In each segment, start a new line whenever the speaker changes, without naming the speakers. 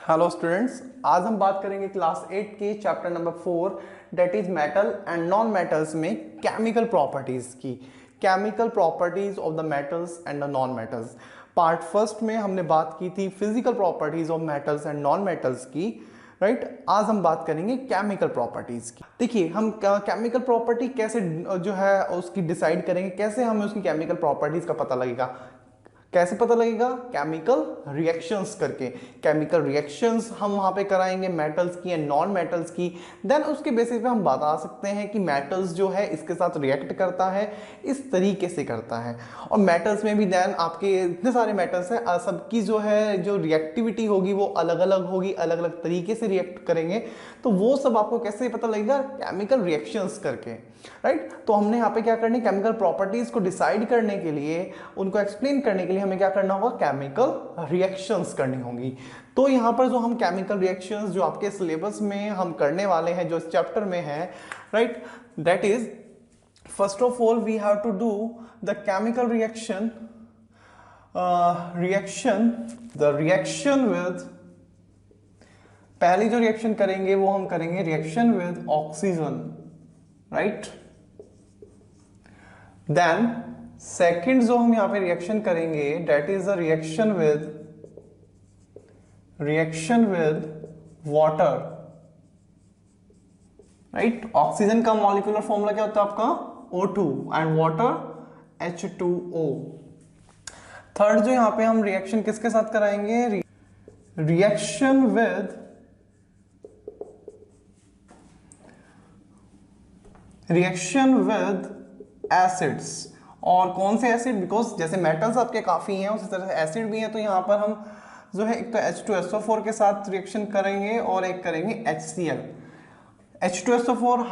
Hello students, आज हम बात करेंगे क्लास 8 की chapter number 4 that is metal and non metals में केमिकल प्रॉपर्टीज की। Chemical properties of the metals and the non metals. Part first में हमने बात की थी physical properties of metals and non metals की, राइट। आज हम बात करेंगे केमिकल प्रॉपर्टीज की। देखिए, हम केमिकल प्रॉपर्टी कैसे जो है उसकी डिसाइड करेंगे, कैसे हमें उसकी केमिकल प्रॉपर्टीज का पता लगेगा। कैसे पता लगेगा? केमिकल रिएक्शंस करके। केमिकल रिएक्शंस हम वहां पे कराएंगे मेटल्स की एंड नॉन मेटल्स की। देन उसके बेसिस पे हम बता सकते हैं कि मेटल्स जो है इसके साथ रिएक्ट करता है, इस तरीके से करता है। और मेटल्स में भी देन आपके इतने सारे मेटल्स हैं, सबकी जो है जो रिएक्टिविटी होगी वो अलग अलग होगी, अलग अलग तरीके से रिएक्ट करेंगे। तो वो सब आपको कैसे पता लगेगा? केमिकल रिएक्शंस करके, राइट। तो हमने यहाँ पे क्या करनी, केमिकल प्रॉपर्टीज को डिसाइड करने के लिए, उनको एक्सप्लेन करने के लिए हमें क्या करना होगा? केमिकल रिएक्शंस करनी होंगी। तो यहाँ पर जो हम केमिकल रिएक्शंस जो आपके सिलेबस में हम करने वाले हैं, जो इस चैप्टर में है, right, that is first of all we have to do the chemical reaction the reaction with, पहली जो रिएक्शन करेंगे वो हम करेंगे reaction with oxygen, right. Then second जो हम यहां पे रिएक्शन करेंगे that is the reaction with water, right. Oxygen का मॉलिक्यूलर फॉर्मूला क्या होता है आपका? O2 and water H2O। Third जो यहां पे हम रिएक्शन किसके साथ कराएंगे? Reaction with acids. और कौन से एसिड? बिकॉज जैसे मेटल्स आपके काफी हैं उसी तरह से एसिड भी है। तो यहां पर हम जो है एक तो H2SO4 के साथ रिएक्शन करेंगे और एक करेंगे HCl। H2SO4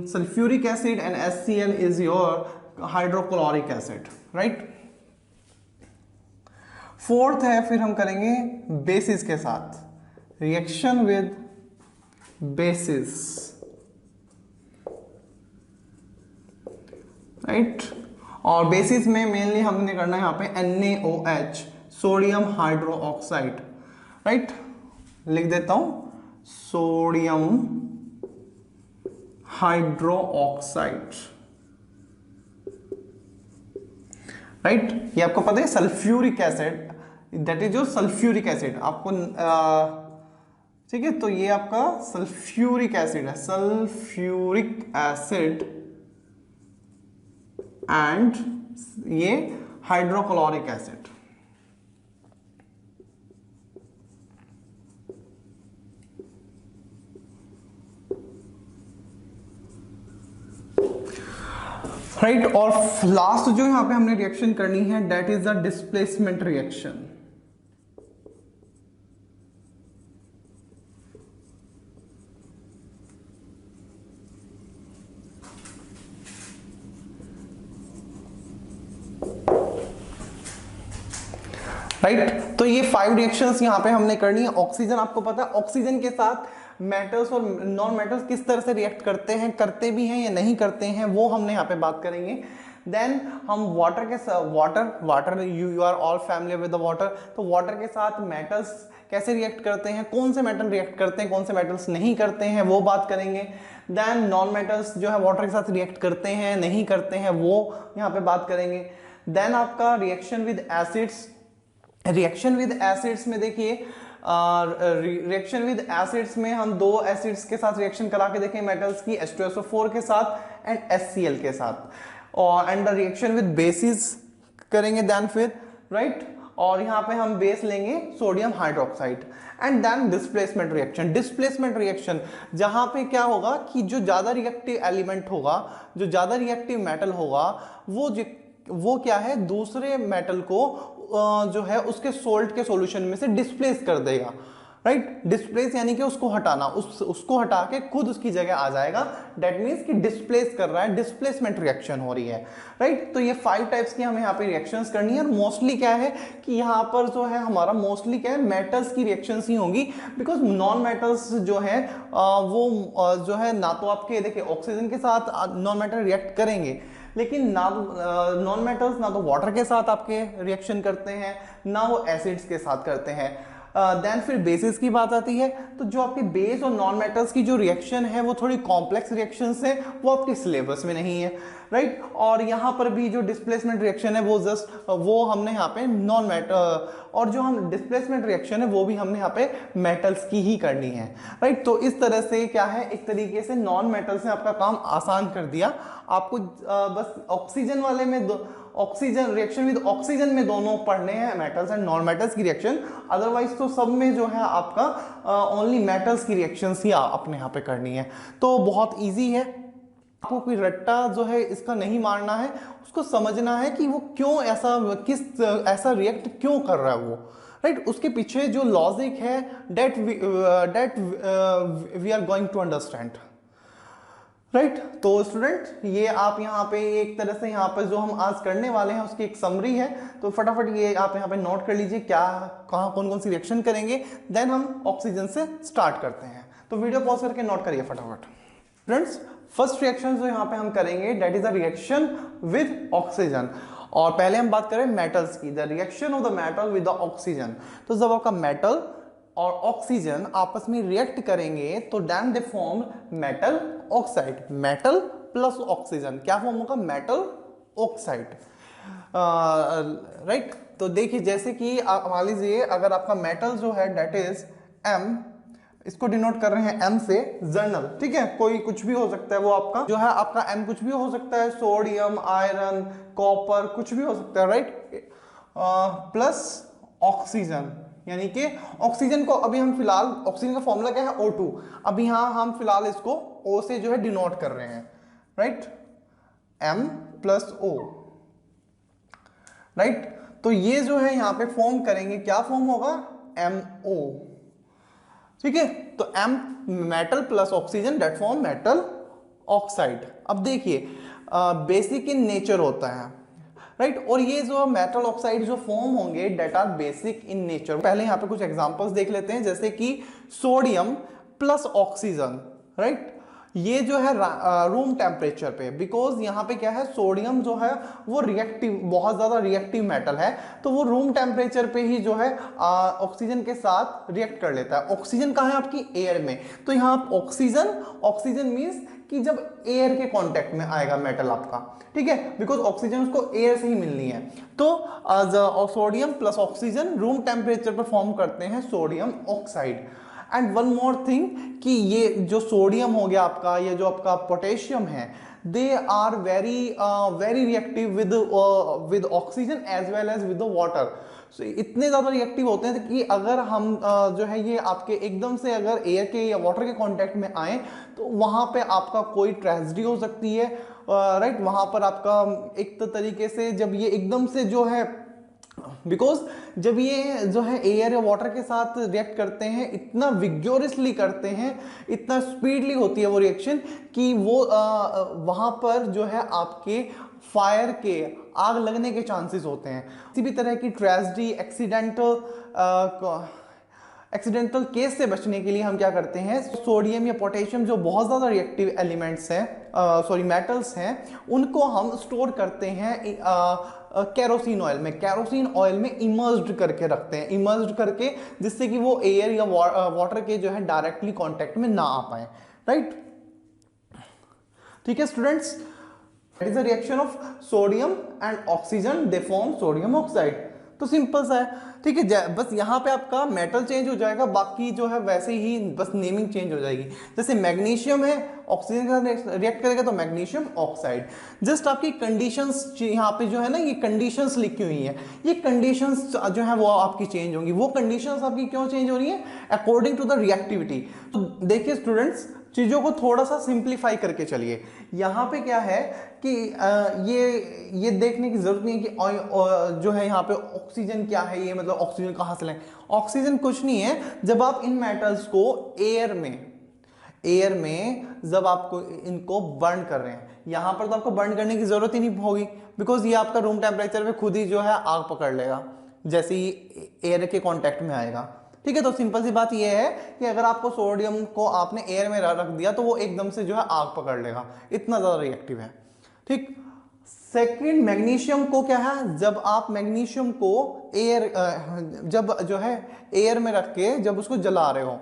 sulphuric acid and HCl is your hydrochloric acid, right. Fourth है फिर हम करेंगे बेसिस के साथ रिएक्शन विद बेसिस, राइट। और बेसिस में मेनली हमने करना है यहाँ पे NaOH, sodium hydro oxide, right. लिख देता हूं सोडियम हाइड्रो ऑक्साइड, राइट। ये आपको पता है sulphuric acid, that is your sulphuric acid आपको, ठीक है। तो ये आपका सल्फ्यूरिक एसिड है, सल्फ्यूरिक एसिड एंड ये हाइड्रोक्लोरिक एसिड, राइट। और लास्ट जो यहां पे हमने रिएक्शन करनी है that is the displacement reaction, right. तो ये 5 रिएक्शंस यहां पे हमने करनी है। ऑक्सीजन आपको पता है, ऑक्सीजन के साथ मेटल्स और नॉन मेटल्स किस तरह से रिएक्ट करते हैं, करते भी हैं या नहीं करते हैं, वो हमने यहाँ पे बात करेंगे। देन हम वाटर के साथ, water you are all familiar with the water. तो वाटर के साथ मेटल्स कैसे रिएक्ट करते हैं, कौन से मेटल रिएक्ट करते हैं, कौन से मेटल्स नहीं करते हैं, वो बात करेंगे। देन नॉन मेटल्स जो है वाटर के साथ रिएक्ट करते हैं नहीं करते हैं, वो यहाँ पे बात करेंगे। देन आपका reaction with acids, reaction with acids में देखिए, रिएक्शन विद एसिड्स में हम 2 एसिड्स के साथ रिएक्शन करा के देखें मेटल्स की, H2SO4 के साथ एंड HCl के साथ। और and the reaction with bases करेंगे देन फिर, राइट। और यहाँ पे हम बेस लेंगे sodium hydroxide. And then displacement reaction, displacement reaction जहां पे क्या होगा कि जो ज्यादा रिएक्टिव एलिमेंट होगा, जो ज्यादा रिएक्टिव मेटल होगा, वो क्या है, दूसरे मेटल को जो है उसके सोल्ट के सॉल्यूशन में से डिस्प्लेस कर देगा, राइट। डिस्प्लेस यानी कि उसको हटाना, उसको हटा के खुद उसकी जगह आ जाएगा। दैट मींस कि डिस्प्लेस कर रहा है, डिस्प्लेसमेंट रिएक्शन हो रही है, राइट। तो ये 5 टाइप्स की हमें यहाँ पे रिएक्शंस करनी है। और मोस्टली क्या है कि यहाँ पर जो है हमारा मोस्टली क्या है, मेटल्स की रिएक्शंस ही होंगी। बिकॉज नॉन मेटल्स जो है वो जो है ना तो आपके देखिए ऑक्सीजन के साथ नॉन मेटल रिएक्ट करेंगे, लेकिन ना नॉन मेटल्स ना तो वाटर के साथ आपके रिएक्शन करते हैं, ना वो एसिड्स के साथ करते हैं, देन फिर बेसिस की बात आती है, तो जो आपके बेस और नॉन मेटल्स की जो रिएक्शन है वो थोड़ी कॉम्प्लेक्स रिएक्शंस है, वो आपके सिलेबस में नहीं है, राइट। और यहाँ पर भी जो डिस्प्लेसमेंट रिएक्शन है वो जस्ट वो हमने यहाँ पे नॉन मेटल, और जो हम डिस्प्लेसमेंट रिएक्शन है वो भी हमने यहाँ पे मेटल्स की ही करनी है, राइट। तो इस तरह से क्या है, एक तरीके से नॉन मेटल्स ने आपका काम आसान कर दिया। आपको बस ऑक्सीजन वाले में ऑक्सीजन रिएक्शन विद ऑक्सीजन में दोनों पढ़ने हैं, मेटल्स एंड नॉन मेटल्स की रिएक्शन। अदरवाइज तो सब में जो है आपका ओनली मेटल्स की रिएक्शंस ही अपने यहाँ पे करनी है। तो बहुत इजी है, आपको कोई रट्टा जो है इसका नहीं मारना है, उसको समझना है कि वो क्यों ऐसा रिएक्ट क्यों कर रहा है वो, राइट। उसके पीछे जो लॉजिक है that we are going to understand, right. तो स्टूडेंट ये आप यहाँ पे एक तरह से यहाँ पे जो हम आज करने वाले हैं उसकी एक समरी है, तो फटाफट ये आप यहाँ पे नोट कर लीजिए क्या कहाँ कौन कौन सी रिएक्शन करेंगे, देन हम ऑक्सीजन से स्टार्ट करते हैं। तो वीडियो पॉज करके नोट करिए फटाफट। फ्रेंड्स फर्स्ट रिएक्शन जो यहाँ पे हम करेंगे that is a reaction with oxygen, और पहले हम बात करें मेटल्स की, the reaction of the metal with the oxygen. तो जब आपका मेटल और ऑक्सीजन आपस में रिएक्ट करेंगे तो then they form metal oxide, metal plus oxygen क्या फॉर्म होगा, मेटल ऑक्साइड, राइट। तो देखिए जैसे कि मान लीजिए अगर आपका मेटल जो है दैट इज एम, इसको डिनोट कर रहे हैं एम से, जर्नल, ठीक है, कोई कुछ भी हो सकता है वो आपका जो है, आपका एम कुछ भी हो सकता है, सोडियम, आयरन, कॉपर, कुछ भी हो सकता है, राइट। प्लस ऑक्सीजन, यानी कि ऑक्सीजन को अभी हम फिलहाल, ऑक्सीजन का फॉर्मूला क्या है O2, अभी यहाँ हम फिलहाल इसको O से जो है डिनोट कर रहे हैं, right, M plus O, right. तो ये जो है यहाँ पे फॉर्म करेंगे, क्या फॉर्म होगा, MO, ठीक है। तो M metal plus oxygen that form metal oxide. अब देखिए बेसिक इन नेचर होता है, राइट। और ये जो मेटल ऑक्साइड जो फॉर्म होंगे that are basic in nature. पहले यहाँ पे कुछ एग्जांपल्स देख लेते हैं, जैसे कि सोडियम प्लस ऑक्सीजन, राइट। ये जो है रूम टेम्परेचर पे, बिकॉज यहाँ पे क्या है, सोडियम जो है वो रिएक्टिव, बहुत ज्यादा रिएक्टिव मेटल है, तो वो रूम टेम्परेचर पे ही जो है ऑक्सीजन के साथ रिएक्ट कर लेता है। ऑक्सीजन कहाँ है आपकी, एयर में, तो यहाँ ऑक्सीजन, ऑक्सीजन मीन्स कि जब एयर के कांटेक्ट में आएगा मेटल आपका, ठीक है, बिकॉज ऑक्सीजन उसको एयर से ही मिलनी है। तो sodium plus oxygen room temperature पर फॉर्म करते हैं sodium oxide. And one more thing कि ये जो सोडियम हो गया आपका, ये जो आपका पोटेशियम है, they are very reactive with oxygen as well as with the water. इतने ज्यादा रिएक्टिव होते हैं कि अगर हम जो है ये आपके एकदम से अगर एयर के या वाटर के कांटेक्ट में आए तो वहां पे आपका कोई ट्रेजेडी हो सकती है, राइट। वहां पर आपका एक तो तरीके से जब ये एकदम से जो है, बिकॉज जब ये जो है एयर या वाटर के साथ रिएक्ट करते हैं, इतना विग्योरसली करते हैं, इतना स्पीडली होती है वो रिएक्शन कि वो वहां पर जो है आपके फायर के, आग लगने के चांसेस होते हैं। किसी भी तरह की ट्रेजेडी, एक्सीडेंटल केस से बचने के लिए हम क्या करते हैं, सोडियम या पोटेशियम जो बहुत ज़्यादा रिएक्टिव एलिमेंट्स हैं, सॉरी मेटल्स हैं, उनको हम स्टोर करते हैं कैरोसिन ऑयल में, कैरोसिन ऑयल में इमर्ज्ड करके रखते हैं, इमर्ज्ड करके, जिससे कि वो एयर या वाटर के जो है डायरेक्टली कांटेक्ट में ना आ पाए, राइट। ठीक है students, it is a reaction of sodium and oxygen, they form sodium oxide. तो सिंपल सा है, ठीक है। बस यहाँ पे आपका मेटल चेंज हो जाएगा, बाकी जो है वैसे ही बस नेमिंग चेंज हो जाएगी। जैसे मैग्नीशियम है, ऑक्सीजन के साथ रिएक्ट करेगा तो मैग्नीशियम ऑक्साइड। जस्ट आपकी कंडीशंस यहाँ पे जो है ना, ये कंडीशंस लिखी हुई हैं, ये कंडीशंस जो है वो आपकी चेंज होंगी। वो कंडीशंस आपकी क्यों चेंज हो रही है, अकॉर्डिंग टू द रिएक्टिविटी। तो देखिए स्टूडेंट्स, चीजों को थोड़ा सा सिंप्लीफाई करके चलिए। यहाँ पे क्या है कि ये देखने की जरूरत नहीं है कि जो है यहाँ पे ऑक्सीजन क्या है, ये मतलब ऑक्सीजन कहाँ से लें। ऑक्सीजन कुछ नहीं है, जब आप इन मेटल्स को एयर में जब आपको इनको बर्न कर रहे हैं, यहाँ पर तो आपको बर्न करने की जरूरत ही नहीं होगी, बिकॉज ये आपका रूम टेम्परेचर पे खुद ही जो है आग पकड़ लेगा जैसे ही एयर के कॉन्टेक्ट में आएगा, ठीक है। तो सिंपल सी बात यह है कि अगर आपको सोडियम को आपने एयर में रख दिया तो वो एकदम से जो है आग पकड़ लेगा, इतना ज्यादा रिएक्टिव है, ठीक। सेकंड, मैग्नीशियम को क्या है, जब आप मैग्नीशियम को एयर जब जो है एयर में रख के जब उसको जला रहे हो,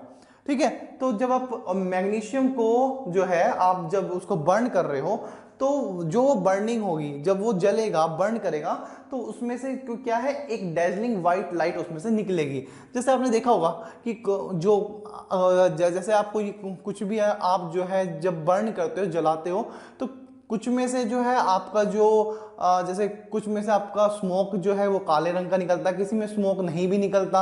ठीक है, तो जब आप मैग्नीशियम को जो है आप जब उसको बर्न कर रहे हो, तो जो बर्निंग होगी, जब वो जलेगा बर्न करेगा, तो उसमें से क्या है, एक डैजलिंग वाइट लाइट उसमें से निकलेगी। जैसे आपने देखा होगा कि जो जैसे आपको कुछ भी है, आप जो है जब बर्न करते हो, जलाते हो, तो कुछ में से जो है आपका जो जैसे कुछ में से आपका स्मोक जो है वो काले रंग का निकलता है, किसी में स्मोक नहीं भी निकलता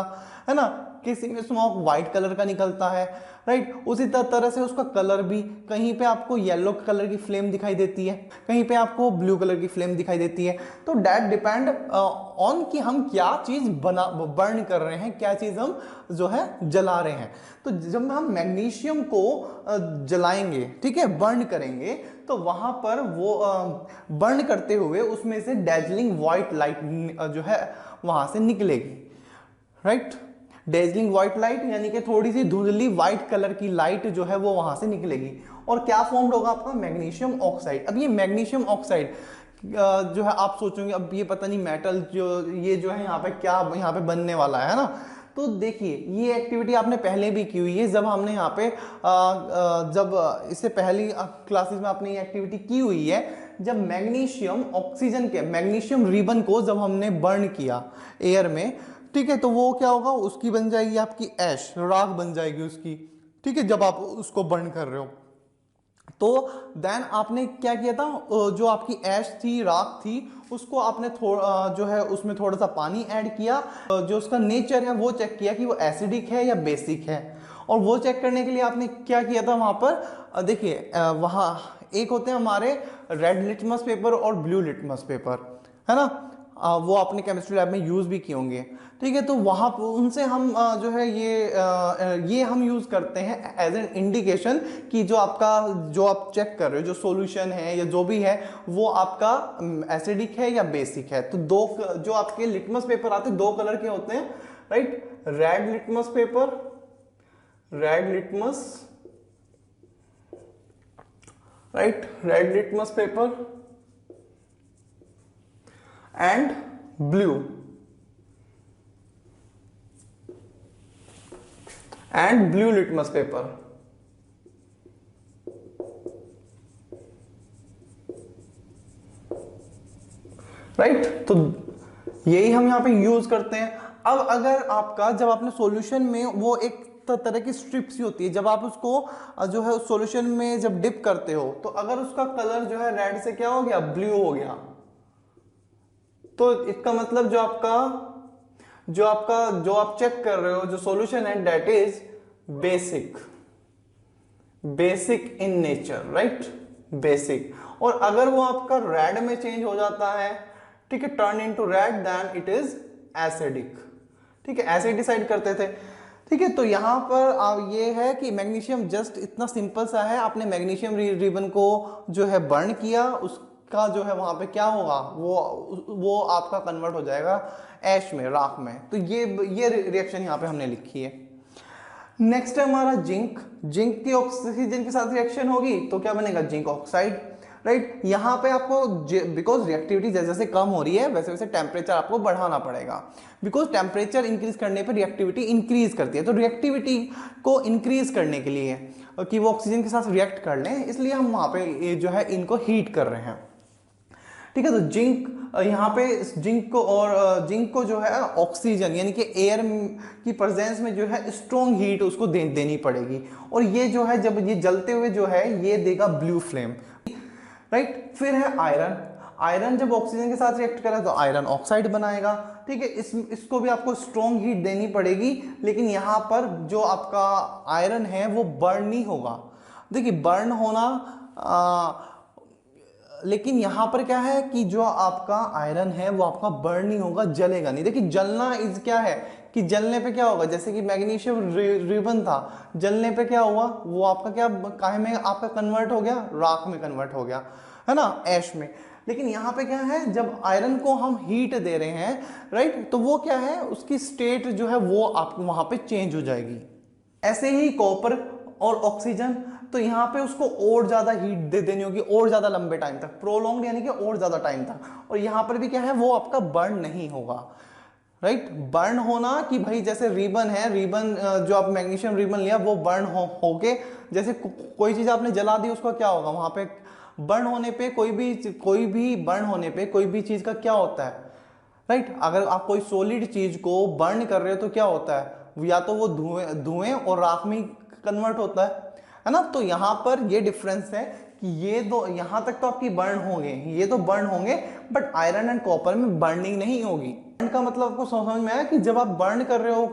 है ना, किसी में स्मोक व्हाइट कलर का निकलता है, राइट। उसी तरह से उसका कलर भी, कहीं पे आपको येलो कलर की फ्लेम दिखाई देती है, कहीं पे आपको ब्लू कलर की फ्लेम दिखाई देती है। तो दैट डिपेंड ऑन कि हम क्या चीज बर्न कर रहे हैं, क्या चीज हम जो है जला रहे हैं। तो जब हम मैग्नीशियम को जलाएंगे, ठीक है, बर्न करेंगे, तो वहां पर वो बर्न करते हुए उसमें से डैजलिंग व्हाइट लाइट जो है वहां से निकलेगी, राइट। डेजलिंग व्हाइट लाइट यानी कि थोड़ी सी धुंधली व्हाइट कलर की लाइट जो है वो वहां से निकलेगी, और क्या फॉर्म होगा आपका, मैग्नीशियम ऑक्साइड। अब ये मैग्नीशियम ऑक्साइड जो है आप सोचोगे अब ये पता नहीं मेटल जो ये जो है यहाँ पे क्या यहाँ पे बनने वाला है ना। तो देखिए ये एक्टिविटी आपने पहले भी की हुई है, जब हमने यहाँ पे जब इससे पहली क्लासेस में आपने ये एक्टिविटी की हुई है, जब मैग्नीशियम ऑक्सीजन के मैग्नीशियम रिबन को जब हमने बर्न किया एयर में, ठीक है, तो वो क्या होगा, उसकी बन जाएगी आपकी ऐश, राख बन जाएगी उसकी, ठीक है, जब आप उसको बर्न कर रहे हो। तो देन आपने क्या किया था, जो आपकी ऐश थी, राख थी, उसको आपने थोड़ा जो है उसमें थोड़ा सा पानी ऐड किया, जो उसका नेचर है वो चेक किया कि वो एसिडिक है या बेसिक है। और वो चेक करने के लिए आपने क्या किया था वहां पर, देखिए वहां एक होते हैं हमारे रेड लिटमस पेपर और ब्लू लिटमस पेपर, है ना, वो आपने केमिस्ट्री लैब में यूज भी किए होंगे, ठीक है। तो वहां उनसे हम जो है ये हम यूज करते हैं एज एन इंडिकेशन कि जो आप चेक कर रहे हो, जो सॉल्यूशन है या जो भी है, वो आपका एसिडिक है या बेसिक है। तो दो जो आपके लिटमस पेपर आते हैं, दो कलर के होते हैं, right, red litmus paper, red litmus, right, red litmus paper and blue litmus paper, right. तो यही हम यहां पे यूज करते हैं। अब अगर आपका जब आपने सॉल्यूशन में वो एक तरह की स्ट्रिप्स ही होती है, जब आप उसको जो है सॉल्यूशन में जब डिप करते हो, तो अगर उसका कलर जो है रेड से क्या हो गया, ब्लू हो गया, तो इसका मतलब जो आप चेक कर रहे हो जो सॉल्यूशन है, that is basic in nature, right, basic. और अगर वो आपका रेड में चेंज हो जाता है, ठीक है, turn into red, then it is acidic, ठीक है, ऐसे डिसाइड करते थे, ठीक है। तो यहां पर ये है कि मैग्नीशियम जस्ट इतना सिंपल सा है, आपने मैग्नीशियम रिबन को जो है बर्न किया, उसका जो है वहां पे क्या होगा, वो आपका कन्वर्ट हो जाएगा ऐश में, राख में। तो ये रिएक्शन यहां पे हमने लिखी है। नेक्स्ट है हमारा जिंक। जिंक की ऑक्सीजन के साथ रिएक्शन होगी तो क्या बनेगा, जिंक ऑक्साइड, राइट। यहाँ पे आपको बिकॉज रिएक्टिविटी जैसे जैसे कम हो रही है वैसे वैसे टेम्परेचर आपको बढ़ाना पड़ेगा, बिकॉज टेम्परेचर इंक्रीज करने पर रिएक्टिविटी इंक्रीज करती है। तो रिएक्टिविटी को इंक्रीज करने के लिए कि वो ऑक्सीजन के साथ रिएक्ट कर लें, इसलिए हम वहाँ पे जो है इनको हीट कर रहे हैं, ठीक है। तो जिंक यहाँ पे जिंक को जो है ऑक्सीजन यानी कि एयर की प्रेजेंस में जो है स्ट्रॉन्ग हीट उसको देनी पड़ेगी, और ये जो है जब ये जलते हुए जो है ये देगा ब्लू फ्लेम, राइट। फिर है आयरन। आयरन जब ऑक्सीजन के साथ रिएक्ट करे तो आयरन ऑक्साइड बनाएगा, ठीक है। इसको भी आपको स्ट्रॉन्ग हीट देनी पड़ेगी, लेकिन यहाँ पर जो आपका आयरन है वो बर्न नहीं होगा। देखिए बर्न होना लेकिन यहां पर क्या है कि जो आपका आयरन है वो आपका बर्न नहीं होगा, जलेगा नहीं। देखिए जलना इज क्या है कि जलने पे क्या होगा, जैसे कि मैग्नीशियम रिबन था, जलने पे क्या हुआ, वो आपका क्या काहे में आपका कन्वर्ट हो गया, राख में कन्वर्ट हो गया, है ना, ऐश में। लेकिन यहाँ पे क्या है, जब आयरन को हम हीट दे रहे हैं, राइट, तो वो क्या है, उसकी स्टेट जो है वो आपको वहां पे चेंज हो जाएगी। ऐसे ही कॉपर और ऑक्सीजन, तो यहाँ पे उसको और ज्यादा हीट दे देनी होगी, और ज्यादा लंबे टाइम तक, प्रोलॉन्ग यानी कि और ज्यादा टाइम तक। और यहाँ पर भी क्या है, वो आपका बर्न नहीं होगा, राइट। बर्न होना कि भाई जैसे रिबन है, रिबन जो आप मैग्नीशियम रिबन लिया वो बर्न होके, जैसे कोई चीज आपने जला दी उसका क्या होगा, वहां पे बर्न होने पे कोई भी बर्न होने पे कोई भी चीज का क्या होता है, राइट। अगर आप कोई सॉलिड चीज को बर्न कर रहे हो तो क्या होता है, या तो वो धुएं और राख में कन्वर्ट होता है ना। तो यहां पर ये डिफरेंस है कि ये दो यहां तक तो आपकी बर्न होंगे, ये तो बर्न होंगे, बट आयरन एंड कॉपर में बर्निंग नहीं होगी। बर्न का मतलब आपको समझ में आया कि जब आप बर्न कर रहे हो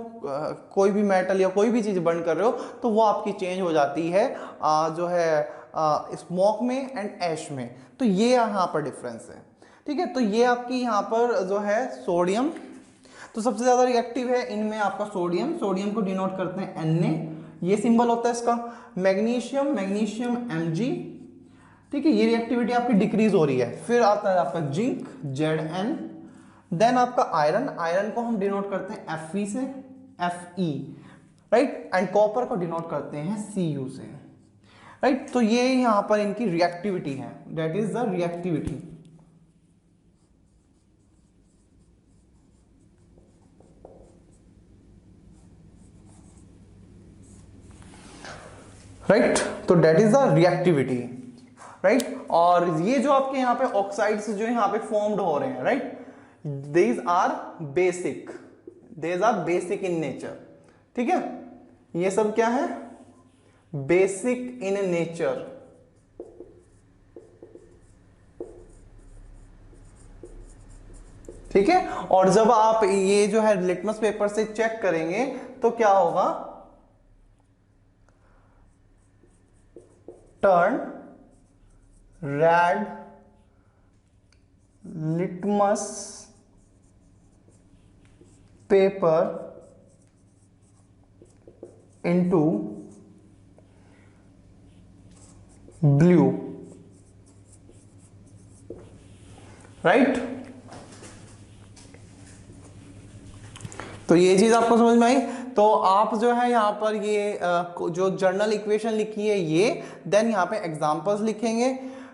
कोई भी मेटल या कोई भी चीज बर्न कर रहे हो तो वो आपकी चेंज हो जाती है जो है स्मोक में एंड ऐश में। तो ये यहाँ पर डिफरेंस है, ठीक है। तो ये आपकी यहाँ पर जो है सोडियम, तो सबसे ज्यादा रिएक्टिव है इनमें आपका सोडियम, सोडियम को डिनोट करते हैं Na, ये सिंबल होता है इसका। मैग्नीशियम, मैग्नीशियम Mg, ठीक है, ये रिएक्टिविटी आपकी डिक्रीज हो रही है। फिर आता है आपका जिंक Zn, देन आपका आयरन, आयरन को हम डिनोट करते हैं Fe से, Fe, राइट, एंड कॉपर को डिनोट करते हैं Cu से, राइट। तो ये यहां पर इनकी रिएक्टिविटी है, that is the reactivity. Right, तो that is the reactivity, right. और ये जो आपके यहाँ पे ऑक्साइड्स जो यहाँ पे फॉर्म्ड हो रहे हैं, right, these are basic, these are basic in nature, ठीक है। ये सब क्या है, बेसिक इन नेचर, ठीक है। और जब आप ये जो है लिटमस पेपर से चेक करेंगे तो क्या होगा, turn red litmus paper into blue, right. तो ये चीज आपको समझ में आई। तो आप जो है यहाँ पर ये जो जर्नल इक्वेशन लिखी है ये, देन यहाँ पे एग्जांपल्स लिखेंगे,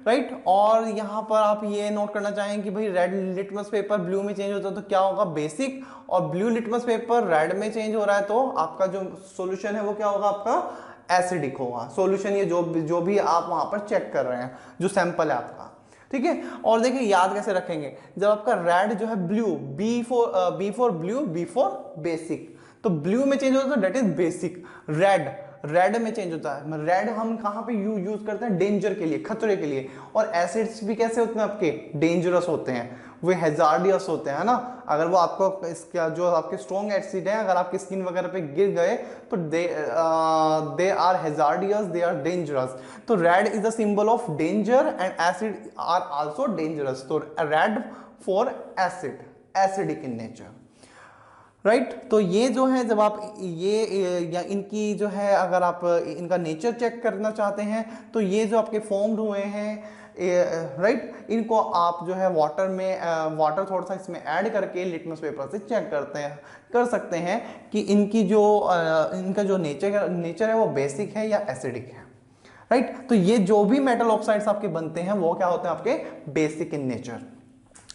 राइट। और यहाँ पर आप ये नोट करना चाहेंगे कि भाई रेड लिटमस पेपर ब्लू में चेंज होता है तो क्या होगा, बेसिक, और ब्लू लिटमस पेपर रेड में चेंज हो रहा है तो आपका जो सॉल्यूशन है वो क्या होगा, आपका एसिडिक होगा सॉल्यूशन, ये जो भी आप वहां पर चेक कर रहे हैं, जो सैंपल है आपका, ठीक है। और देखिए याद कैसे रखेंगे, जब आपका रेड जो है blue, B for blue, B for basic, तो ब्लू में चेंज होता है तो डेट इज बेसिक, रेड में चेंज होता है। रेड हम कहां पे यूज करते हैं, डेंजर के लिए, खतरे के लिए। और एसिड्स भी कैसे होते हैं आपके, डेंजरस होते हैं, वे हैजार्डियस होते हैं ना। अगर वो आपको इसका जो आपके स्ट्रॉन्ग एसिड है अगर आपकी स्किन वगैरह पे गिर गए तो they are hazardous, they are dangerous. तो red is the symbol of danger and acid are also dangerous. तो red for acid, acidic in nature, right. तो ये जो है जब आप ये या इनकी जो है अगर आप इनका नेचर चेक करना चाहते हैं तो ये जो आपके फॉर्म्ड हुए हैं, राइट, इनको आप जो है वाटर थोड़ा सा इसमें ऐड करके लिटमस पेपर से चेक कर सकते हैं कि इनका जो नेचर है वो बेसिक है या एसिडिक है, राइट। तो ये जो भी मेटल ऑक्साइड्स आपके बनते हैं वो क्या होते हैं, आपके बेसिक इन नेचर।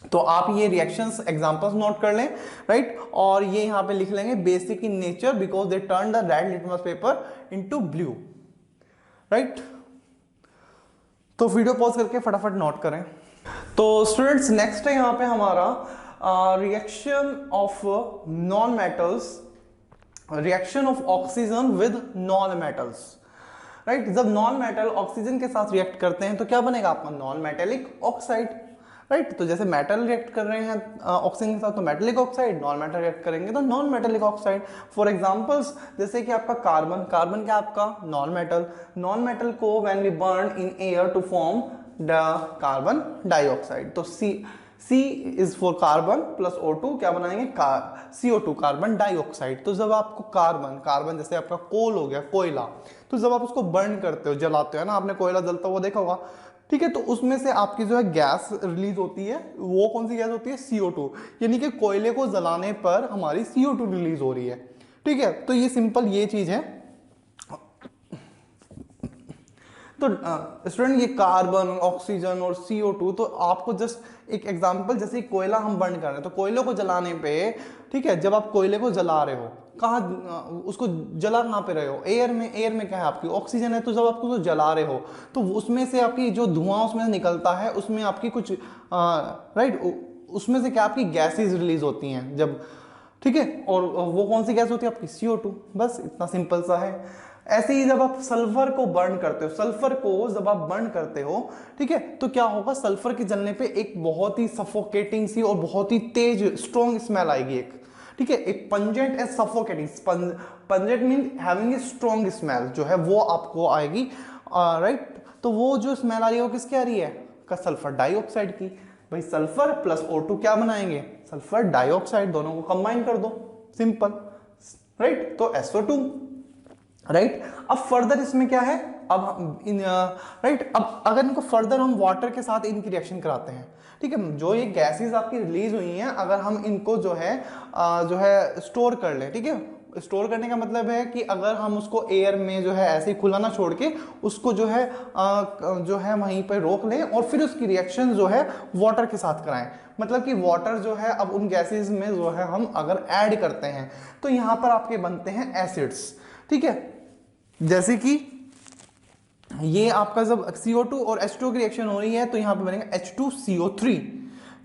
तो आप ये रिएक्शंस एग्जांपल्स नोट कर लें, राइट। और ये यहां पे लिख लेंगे basic in nature because they turn the red litmus paper into blue, right. तो वीडियो पॉज करके फटाफट नोट करें। तो स्टूडेंट्स नेक्स्ट है यहां पे हमारा reaction of non metals, reaction of oxygen with non metals, right. जब नॉन मेटल ऑक्सीजन के साथ रिएक्ट करते हैं तो क्या बनेगा आपका, नॉन मेटेलिक ऑक्साइड, राइट। तो जैसे मेटल रिएक्ट कर रहे हैं ऑक्सीजन के साथ तो metallic oxide, non metal react करेंगे तो non metallic oxide. For examples जैसे कि आपका कार्बन, कार्बन क्या आपका नॉन मेटल, नॉन मेटल को when we burn in air to form the carbon dioxide. तो C is for carbon plus O2 क्या बनाएंगे, CO2 कार्बन डाइऑक्साइड। तो जब आपको कार्बन जैसे आपका कोल हो गया, कोयला, तो जब आप उसको बर्न करते हो, जलाते हो ना, आपने कोयला जलता हुआ देखा होगा, ठीक है। तो उसमें से आपकी जो है गैस रिलीज होती है, वो कौन सी गैस होती है, CO2, यानी कि कोयले को जलाने पर हमारी CO2 रिलीज हो रही है, ठीक है। तो ये सिंपल ये चीज है, तो स्टूडेंट ये कार्बन, ऑक्सीजन और CO2, तो आपको जस्ट एक एग्जांपल, जैसे कोयला हम बर्न कर रहे हैं, तो कोयले को जलाने पे, ठीक है, जब आप कोयले को जला रहे हो, कहाँ उसको जला कहाँ पे रहे हो, एयर में। एयर में क्या है आपकी ऑक्सीजन है, तो जब आपको तो जला रहे हो तो उसमें से आपकी जो धुआं उसमें से निकलता है, उसमें आपकी कुछ राइट, उसमें से क्या आपकी गैसेज रिलीज होती हैं जब, ठीक है, और वो कौन सी गैस होती है आपकी CO2। बस इतना सिंपल सा है। ऐसे ही जब आप सल्फर को बर्न करते हो, सल्फर को जब आप बर्न करते हो, ठीक है, तो क्या होगा, सल्फर के जलने पे एक बहुत ही सफोकेटिंग सी और बहुत ही तेज स्ट्रॉन्ग स्मेल आएगी एक, ठीक है, एक pungent and suffocating, pungent mean having a strong smell जो है वो आपको आएगी, राइट। तो वो जो स्मेल आ रही है वो किसकी आ रही है, का सल्फर डाइऑक्साइड की। भाई सल्फर प्लस O2 क्या बनाएंगे, सल्फर डाइऑक्साइड, दोनों को कंबाइन कर दो, सिंपल, राइट। तो SO2, राइट। अब फर्दर इसमें क्या है, अब इन राइट, अब अगर इनको फर्दर हम वाटर के साथ इनकी रिएक्शन कराते हैं, ठीक है, जो ये गैसेस आपकी रिलीज हुई हैं, अगर हम इनको जो है स्टोर कर लें, ठीक है, स्टोर करने का मतलब है कि अगर हम उसको एयर में जो है ऐसे ही खुला ना छोड़ के उसको जो है वहीं पर रोक लें और फिर उसकी रिएक्शन जो है वाटर के साथ कराएं, मतलब कि वाटर जो है अब उन गैसेस में जो है हम अगर ऐड करते हैं तो यहां पर आपके बनते हैं एसिड्स, ठीक है, जैसे कि ये आपका जब CO2 और H2 की रिएक्शन हो रही है तो यहां पे बनेगा H2CO3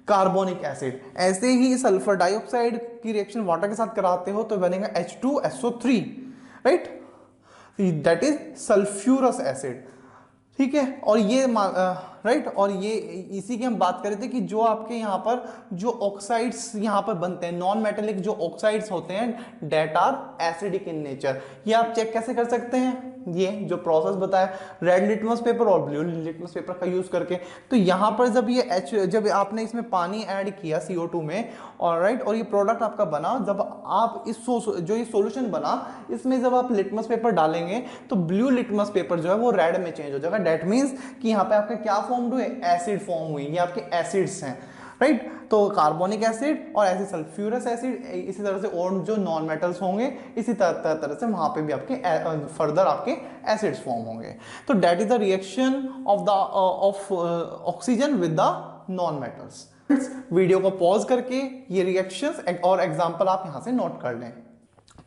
कार्बोनिक एसिड। ऐसे ही सल्फर डाइऑक्साइड की रिएक्शन वाटर के साथ कराते हो तो बनेगा H2SO3, right, that is sulphurous acid, ठीक है। और ये राइट, और ये इसी की हम बात कर रहे थे कि जो आपके यहाँ पर जो ऑक्साइड्स यहाँ पर बनते हैं, नॉन मेटेलिक जो ऑक्साइड्स होते हैं that are acidic in nature. ये आप चेक कैसे कर सकते हैं, ये जो प्रोसेस बताया रेड लिटमस पेपर और ब्लू लिटमस पेपर का यूज करके। तो यहाँ पर जब आपने इसमें पानी ऐड किया CO2 में, और राइट, और ये प्रोडक्ट आपका बना, जब आप जो ये सॉल्यूशन बना इसमें जब आप लिटमस पेपर डालेंगे तो ब्लू लिटमस पेपर जो है वो रेड में चेंज हो जाएगा। डेट मीन्स कि यहाँ पे आपका क्या फॉर्म हुए, एसिड फॉर्म हुई, ये आपके एसिड्स हैं, राइट। तो कार्बोनिक एसिड और ऐसे सल्फ्यूरस एसिड, इसी तरह से और जो नॉन मेटल्स होंगे इसी तरह से वहां पे भी आपके फर्दर आपके एसिड्स फॉर्म होंगे। तो that is the reaction of oxygen with the non metals. Video को पॉज करके ये रिएक्शंस और एग्जांपल आप यहां से नोट कर लें।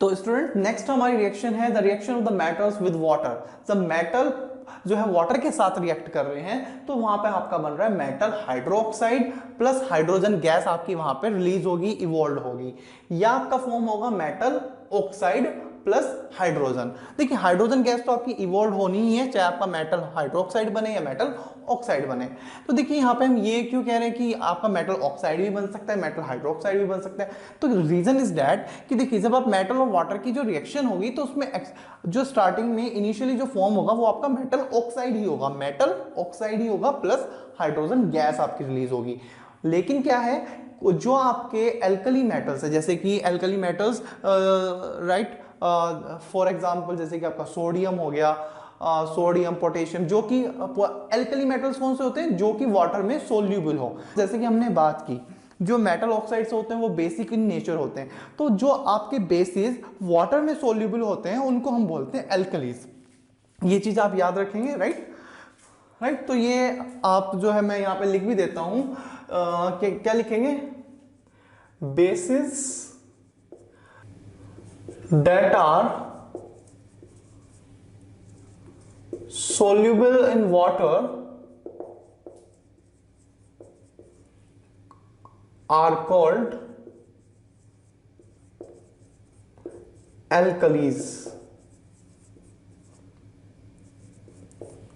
तो स्टूडेंट नेक्स्ट हमारी रिएक्शन है the reaction of the metals with water. जब मेटल जो है वाटर के साथ रिएक्ट कर रहे हैं तो वहां पे आपका बन रहा है metal hydroxide plus hydrogen gas आपकी वहां पे रिलीज होगी, इवॉल्व होगी, या आपका फॉर्म होगा मेटल ऑक्साइड प्लस हाइड्रोजन। देखिए हाइड्रोजन गैस तो आपकी इवॉल्व होनी ही है, चाहे आपका मेटल हाइड्रोक्साइड बने या मेटल ऑक्साइड बने। तो देखिए यहाँ पे हम ये क्यों कह रहे हैं कि आपका मेटल ऑक्साइड भी बन सकता है, मेटल हाइड्रोक्साइड भी बन सकता है। तो रीजन इज दैट कि देखिए जब आप मेटल और वाटर की जो रिएक्शन होगी तो उसमें जो स्टार्टिंग में इनिशियली जो फॉर्म होगा वो आपका मेटल ऑक्साइड ही होगा, मेटल ऑक्साइड ही होगा प्लस हाइड्रोजन गैस आपकी रिलीज होगी। लेकिन क्या है, जो आपके एल्कली मेटल्स है, जैसे कि alkali metals right, for example जैसे कि आपका सोडियम हो गया, सोडियम पोटेशियम, जो कि एल्कली मेटल्स कौन से होते हैं, जो कि वाटर में सोल्यूबल हो। जैसे कि हमने बात की जो मेटल ऑक्साइड्स होते हैं वो बेसिक इन नेचर होते हैं, तो जो आपके बेसिस वाटर में सोल्यूबल होते हैं उनको हम बोलते हैं एल्कलीज। ये चीज आप याद रखेंगे, राइट। तो ये आप जो है मैं यहाँ पे लिख भी देता हूं, क्या लिखेंगे, basis that are soluble in water are called alkalis,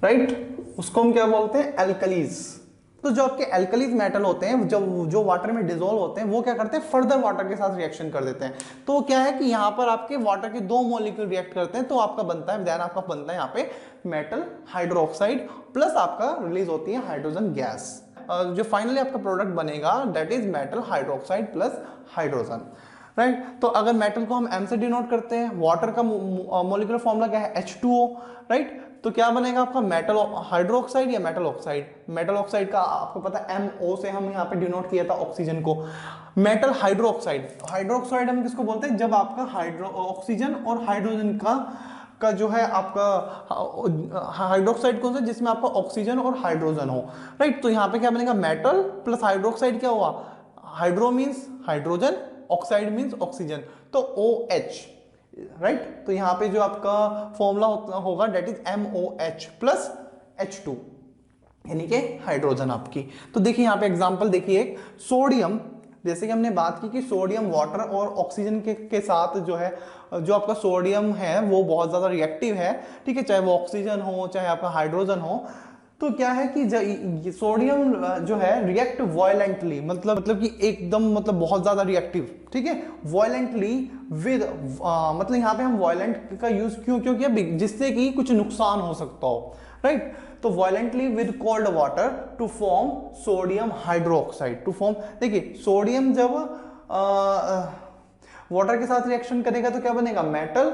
right, उसको हम क्या बोलते हैं, एल्कलीज। तो जो आपके एल्कलीज मेटल होते हैं जो वाटर में डिसॉल्व होते हैं वो क्या करते हैं, फर्दर वाटर के साथ रिएक्शन कर देते हैं। तो क्या है कि यहाँ पर आपके वाटर के दो मॉलिक्यूल रिएक्ट करते हैं तो आपका बनता है, आपका बनता है यहाँ पे मेटल हाइड्रोक्साइड प्लस आपका रिलीज होती है हाइड्रोजन गैस। जो फाइनली आपका प्रोडक्ट बनेगा that is metal hydroxide plus hydrogen, right. तो अगर मेटल को हम M से डिनोट करते हैं, वाटर का मॉलिक्यूलर फॉर्मूला क्या है, H2O, राइट। तो क्या बनेगा आपका मेटल हाइड्रोक्साइड या मेटल ऑक्साइड। मेटल ऑक्साइड का आपको पता है MO से हम यहाँ पे डिनोट किया था ऑक्सीजन को। मेटल हाइड्रोक्साइड, हाइड्रोक्साइड हम किसको बोलते हैं, जब आपका ऑक्सीजन और हाइड्रोजन का का जो है आपका हाइड्रोक्साइड कौन सा, जिसमें आपका ऑक्सीजन और हाइड्रोजन हो, राइट। तो यहाँ पे क्या बनेगा, मेटल प्लस हाइड्रोक्साइड क्या हुआ, hydro means hydrogen, oxide means oxygen, तो OH, राइट। तो यहाँ पे जो आपका फॉर्मूला होगा date is MOH plus H2, यानी कि हाइड्रोजन आपकी। तो देखिए यहाँ पे एग्जांपल देखिए, एक सोडियम, जैसे कि हमने बात की कि सोडियम वाटर और ऑक्सीजन के साथ जो है, जो आपका सोडियम है वो बहुत ज़्यादा रिएक्टिव है, ठीक है, चाहे वो ऑक्सीजन हो चाहे आपका हाइड्रोजन हो। तो क्या है कि सोडियम जो है रिएक्ट वायलेंटली, मतलब कि एकदम मतलब बहुत ज़्यादा रिएक्टिव, ठीक है, वायलेंटली विद, मतलब यहाँ पे हम वायलेंट का यूज क्यों किया, जिससे कि कुछ नुकसान हो सकता हो, राइट। तो violently with cold water to form sodium hydroxide, to form, देखिए सोडियम जब वाटर के साथ रिएक्शन करेगा तो क्या बनेगा, मेटल,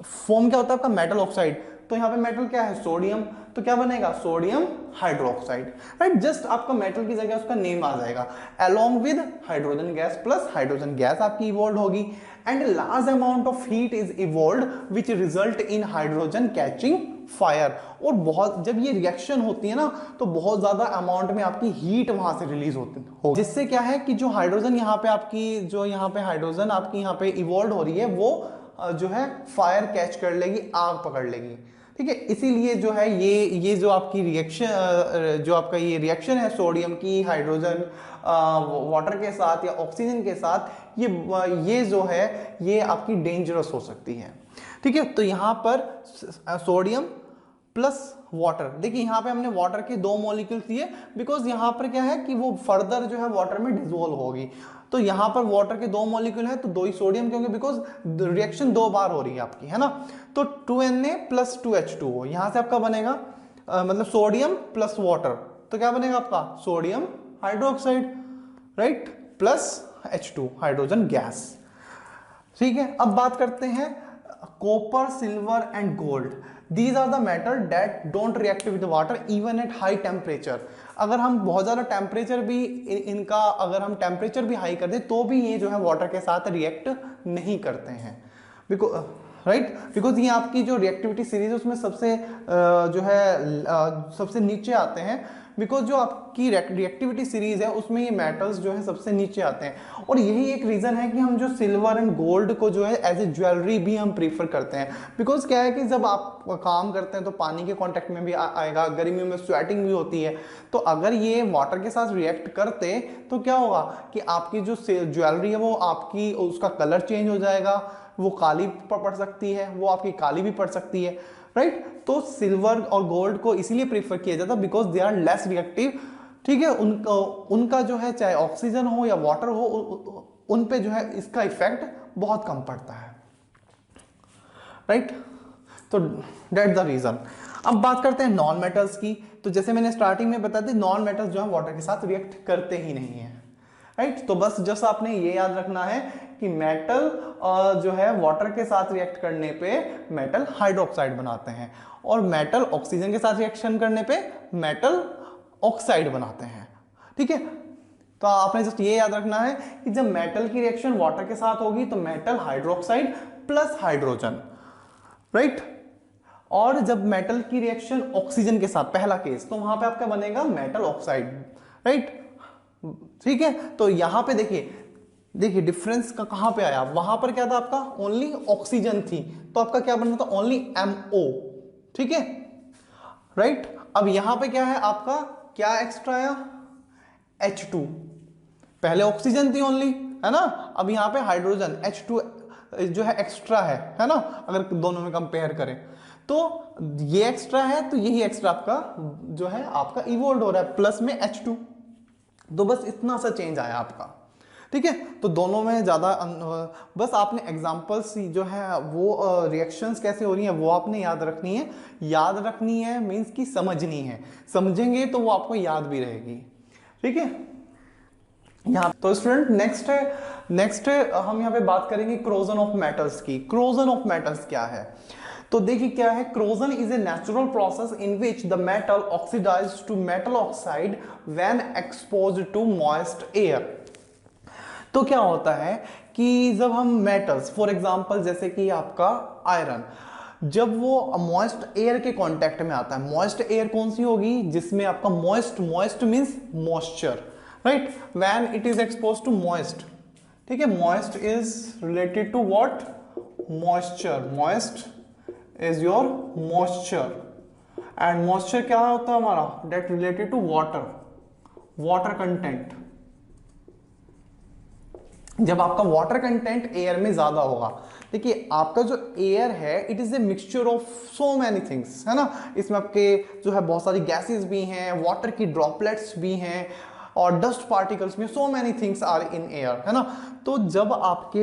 फॉर्म क्या होता है आपका, मेटल ऑक्साइड। तो यहाँ पे मेटल क्या है, सोडियम, तो क्या बनेगा, सोडियम हाइड्रोक्साइड, राइट। जस्ट आपका मेटल की जगह उसका नेम आ जाएगा, along with hydrogen gas, plus hydrogen gas आपकी इवॉल्व होगी, and large amount of heat is evolve which result in hydrogen catching fire. और बहुत, जब ये रिएक्शन होती है ना, तो बहुत ज्यादा अमाउंट में आपकी हीट वहां से रिलीज होती है, जिससे क्या है कि जो हाइड्रोजन यहाँ पे आपकी, जो यहाँ पे हाइड्रोजन आपकी यहाँ पे इवॉल्व हो रही है, वो जो है फायर कैच कर लेगी, आग पकड़ लेगी, ठीक है। इसीलिए जो है ये जो आपकी रिएक्शन, जो आपका ये रिएक्शन है सोडियम की हाइड्रोजन वाटर के साथ या ऑक्सीजन के साथ, ये जो है ये आपकी डेंजरस हो सकती है, ठीक है। तो यहाँ पर सोडियम प्लस वाटर, देखिए यहाँ पे हमने वाटर के 2 मॉलिक्यूल्स दिए, बिकॉज यहाँ पर क्या है कि वो फर्दर जो है वाटर में डिसोल्व होगी। तो यहाँ पर वाटर के 2 मॉलिक्यूल है तो 2 ही सोडियम के होंगे, बिकॉज रिएक्शन 2 बार हो रही है आपकी, है ना। तो 2Na प्लस 2H2O, यहाँ से आपका बनेगा मतलब सोडियम प्लस वाटर, तो क्या बनेगा आपका, sodium hydroxide, right, plus H2 hydrogen gas, ठीक है। अब बात करते हैं copper, silver and gold, these are the metal that don't react with water even at high temperature. अगर हम बहुत ज़्यादा टेम्परेचर भी इनका, अगर हम टेम्परेचर भी हाई कर दें तो भी ये जो है वाटर के साथ रिएक्ट नहीं करते हैं, बिकॉज बिकॉज ये आपकी जो रिएक्टिविटी सीरीज है उसमें सबसे जो है सबसे नीचे आते हैं, बिकॉज जो आपकी रिएक्टिविटी सीरीज है उसमें ये मेटल्स जो है सबसे नीचे आते हैं। और यही एक रीज़न है कि हम जो सिल्वर एंड गोल्ड को जो है एज ए ज्वेलरी भी हम प्रीफर करते हैं, बिकॉज क्या है कि जब आप काम करते हैं तो पानी के कांटेक्ट में भी आएगा, गर्मियों में स्वेटिंग भी होती है, तो अगर ये वाटर के साथ रिएक्ट करते तो क्या होगा कि आपकी जो ज्वेलरी है वो आपकी, उसका कलर चेंज हो जाएगा, वो काली पड़ सकती है, वो आपकी काली भी पड़ सकती है, राइट। तो सिल्वर और गोल्ड को इसीलिए प्रीफर किया जाता है because they are less reactive, ठीक है। उनका जो है चाहे ऑक्सीजन हो या वाटर हो, उन पे जो है इसका इफेक्ट बहुत कम पड़ता है, राइट। तो दैट द रीजन। अब बात करते हैं नॉन मेटल्स की। तो जैसे मैंने स्टार्टिंग में बता दी, नॉन मेटल्स जो है वाटर के साथ रिएक्ट करते ही नहीं है, राइट। तो बस जस्ट आपने ये याद रखना है कि मेटल जो है वाटर के साथ रिएक्ट करने पे मेटल हाइड्रोक्साइड बनाते हैं, और मेटल ऑक्सीजन के साथ रिएक्शन करने पे मेटल ऑक्साइड बनाते हैं, ठीक है। तो आपने जस्ट ये याद रखना है कि जब मेटल की रिएक्शन वाटर के साथ होगी तो metal hydroxide plus hydrogen, right. और जब मेटल की रिएक्शन ऑक्सीजन के साथ, पहला केस, तो वहां पे आपका बनेगा मेटल ऑक्साइड, राइट, ठीक है। तो यहां पे देखिए डिफरेंस का कहां पे आया, वहां पर क्या था आपका ओनली ऑक्सीजन थी, तो आपका क्या बनना था ओनली MO, ठीक है, राइट। अब यहां पे क्या है आपका, क्या एक्स्ट्रा आया, H2, पहले ऑक्सीजन थी ओनली, है ना, अब यहां पे हाइड्रोजन H2 जो है एक्स्ट्रा है ना, अगर दोनों में कंपेयर करें तो ये एक्स्ट्रा है, तो यही एक्स्ट्रा आपका जो है आपका इवोल्व हो रहा है, प्लस में H2, तो बस इतना सा चेंज आया आपका, ठीक है। तो दोनों में ज़्यादा बस आपने एग्जांपल्स जो है वो रिएक्शंस कैसे हो रही हैं वो आपने याद रखनी है मींस कि समझनी है, समझेंगे तो वो आपको याद भी रहेगी, ठीक है। यहाँ तो स्टूडेंट नेक्स्ट हम यहाँ पे बात करेंगे क्रोजन ऑफ मेटल्स की। क्रोजन ऑफ मेटल्स क्या है, तो देखिए क्या है, corrosion is a natural process in which the metal oxidize to metal oxide when exposed to moist air. तो क्या होता है कि जब हम मेटल्स, फॉर एग्जांपल जैसे कि आपका आयरन, जब वो मॉइस्ट एयर के कांटेक्ट में आता है। मॉइस्ट एयर कौन सी होगी? जिसमें आपका moist means moisture, right, when it is expose to moist, ठीक है, moist is related to what? Moisture. Moist is your moisture, and moisture क्या होता है हमारा? That related to water content. जब आपका वाटर कंटेंट एयर में ज्यादा होगा, देखिए आपका जो एयर है it is a mixture of so many things, है ना, इसमें आपके जो है बहुत सारी गैसेस भी हैं, वाटर की ड्रॉपलेट्स भी हैं, और डस्ट पार्टिकल्स में, so many things are in air, है ना। तो जब आपके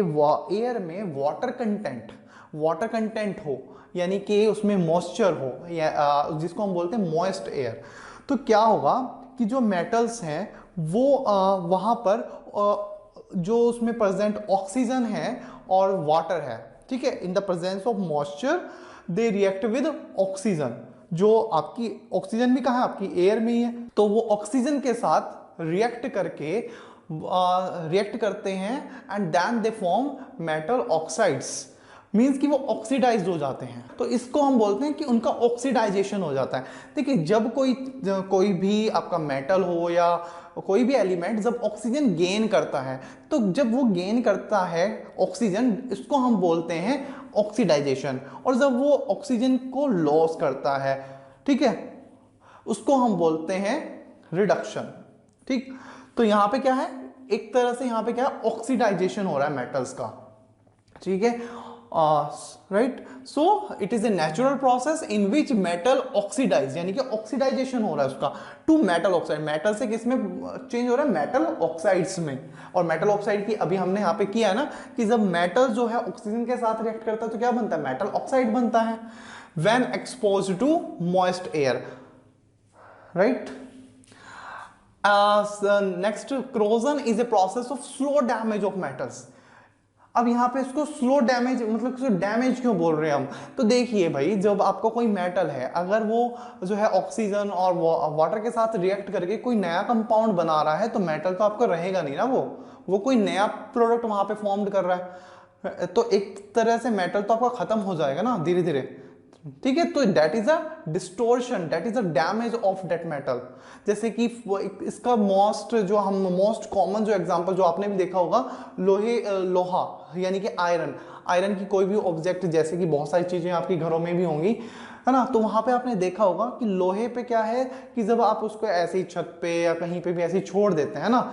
एयर में वाटर कंटेंट हो, यानी कि उसमें मॉइस्चर हो, या जिसको हम बोलते हैं मॉइस्ट एयर, तो क्या होगा कि जो मेटल्स हैं वो वहां पर जो उसमें प्रेजेंट ऑक्सीजन है और वाटर है, ठीक है, in the presence of moisture they react with oxygen. जो आपकी ऑक्सीजन भी कहाँ है? आपकी एयर में ही है। तो वो ऑक्सीजन के साथ रिएक्ट करते हैं, and then they form metal oxides, means कि वो ऑक्सीडाइज हो जाते हैं। तो इसको हम बोलते हैं कि उनका ऑक्सीडाइजेशन हो जाता है। देखिए जब कोई भी आपका मेटल हो या कोई भी एलिमेंट जब ऑक्सीजन गेन करता है, तो जब वो गेन करता है ऑक्सीजन, इसको हम बोलते हैं ऑक्सीडाइजेशन। और जब वो ऑक्सीजन को लॉस करता है, ठीक है, उसको हम बोलते हैं रिडक्शन। ठीक, तो यहां पे क्या है? एक तरह से यहां पे क्या है? ऑक्सीडाइजेशन हो रहा है मेटल्स का, ठीक है, right. So it is a natural process in which metal oxidize, यानी कि ऑक्सीडाइजेशन हो रहा है उसका टू मेटल ऑक्साइड। मेटल से किसमें चेंज हो रहा है? मेटल ऑक्साइड्स में। और मेटल ऑक्साइड की अभी हमने यहाँ पे किया है ना, कि जब मेटल जो है ऑक्सीजन के साथ रिएक्ट करता है तो क्या बनता है? मेटल ऑक्साइड बनता है when exposed to moist air, right. Next, corrosion is a process of slow damage of metals. अब यहां पे इसको स्लो डैमेज, मतलब इसको डैमेज क्यों बोल रहे हैं हम? तो देखिए भाई, जब आपका कोई मेटल है, अगर वो जो है ऑक्सीजन और वाटर के साथ रिएक्ट करके कोई नया कंपाउंड बना रहा है, तो मेटल तो आपको रहेगा नहीं ना, वो कोई नया प्रोडक्ट वहां पे फॉर्म कर रहा है, तो एक तरह से मेटल तो आपका खत्म हो जाएगा ना धीरे धीरे, ठीक है। तो that is a distortion, that is a damage of that metal. जैसे कि इसका मोस्ट कॉमन जो एग्जांपल जो आपने भी देखा होगा, लोहा यानी कि आयरन की कोई भी ऑब्जेक्ट, जैसे कि बहुत सारी चीजें आपके घरों में भी होंगी, है ना, तो वहां पे आपने देखा होगा कि लोहे पे क्या है कि जब आप उसको ऐसे ही छत पे या कहीं पे भी ऐसे ही छोड़ देते हैं ना,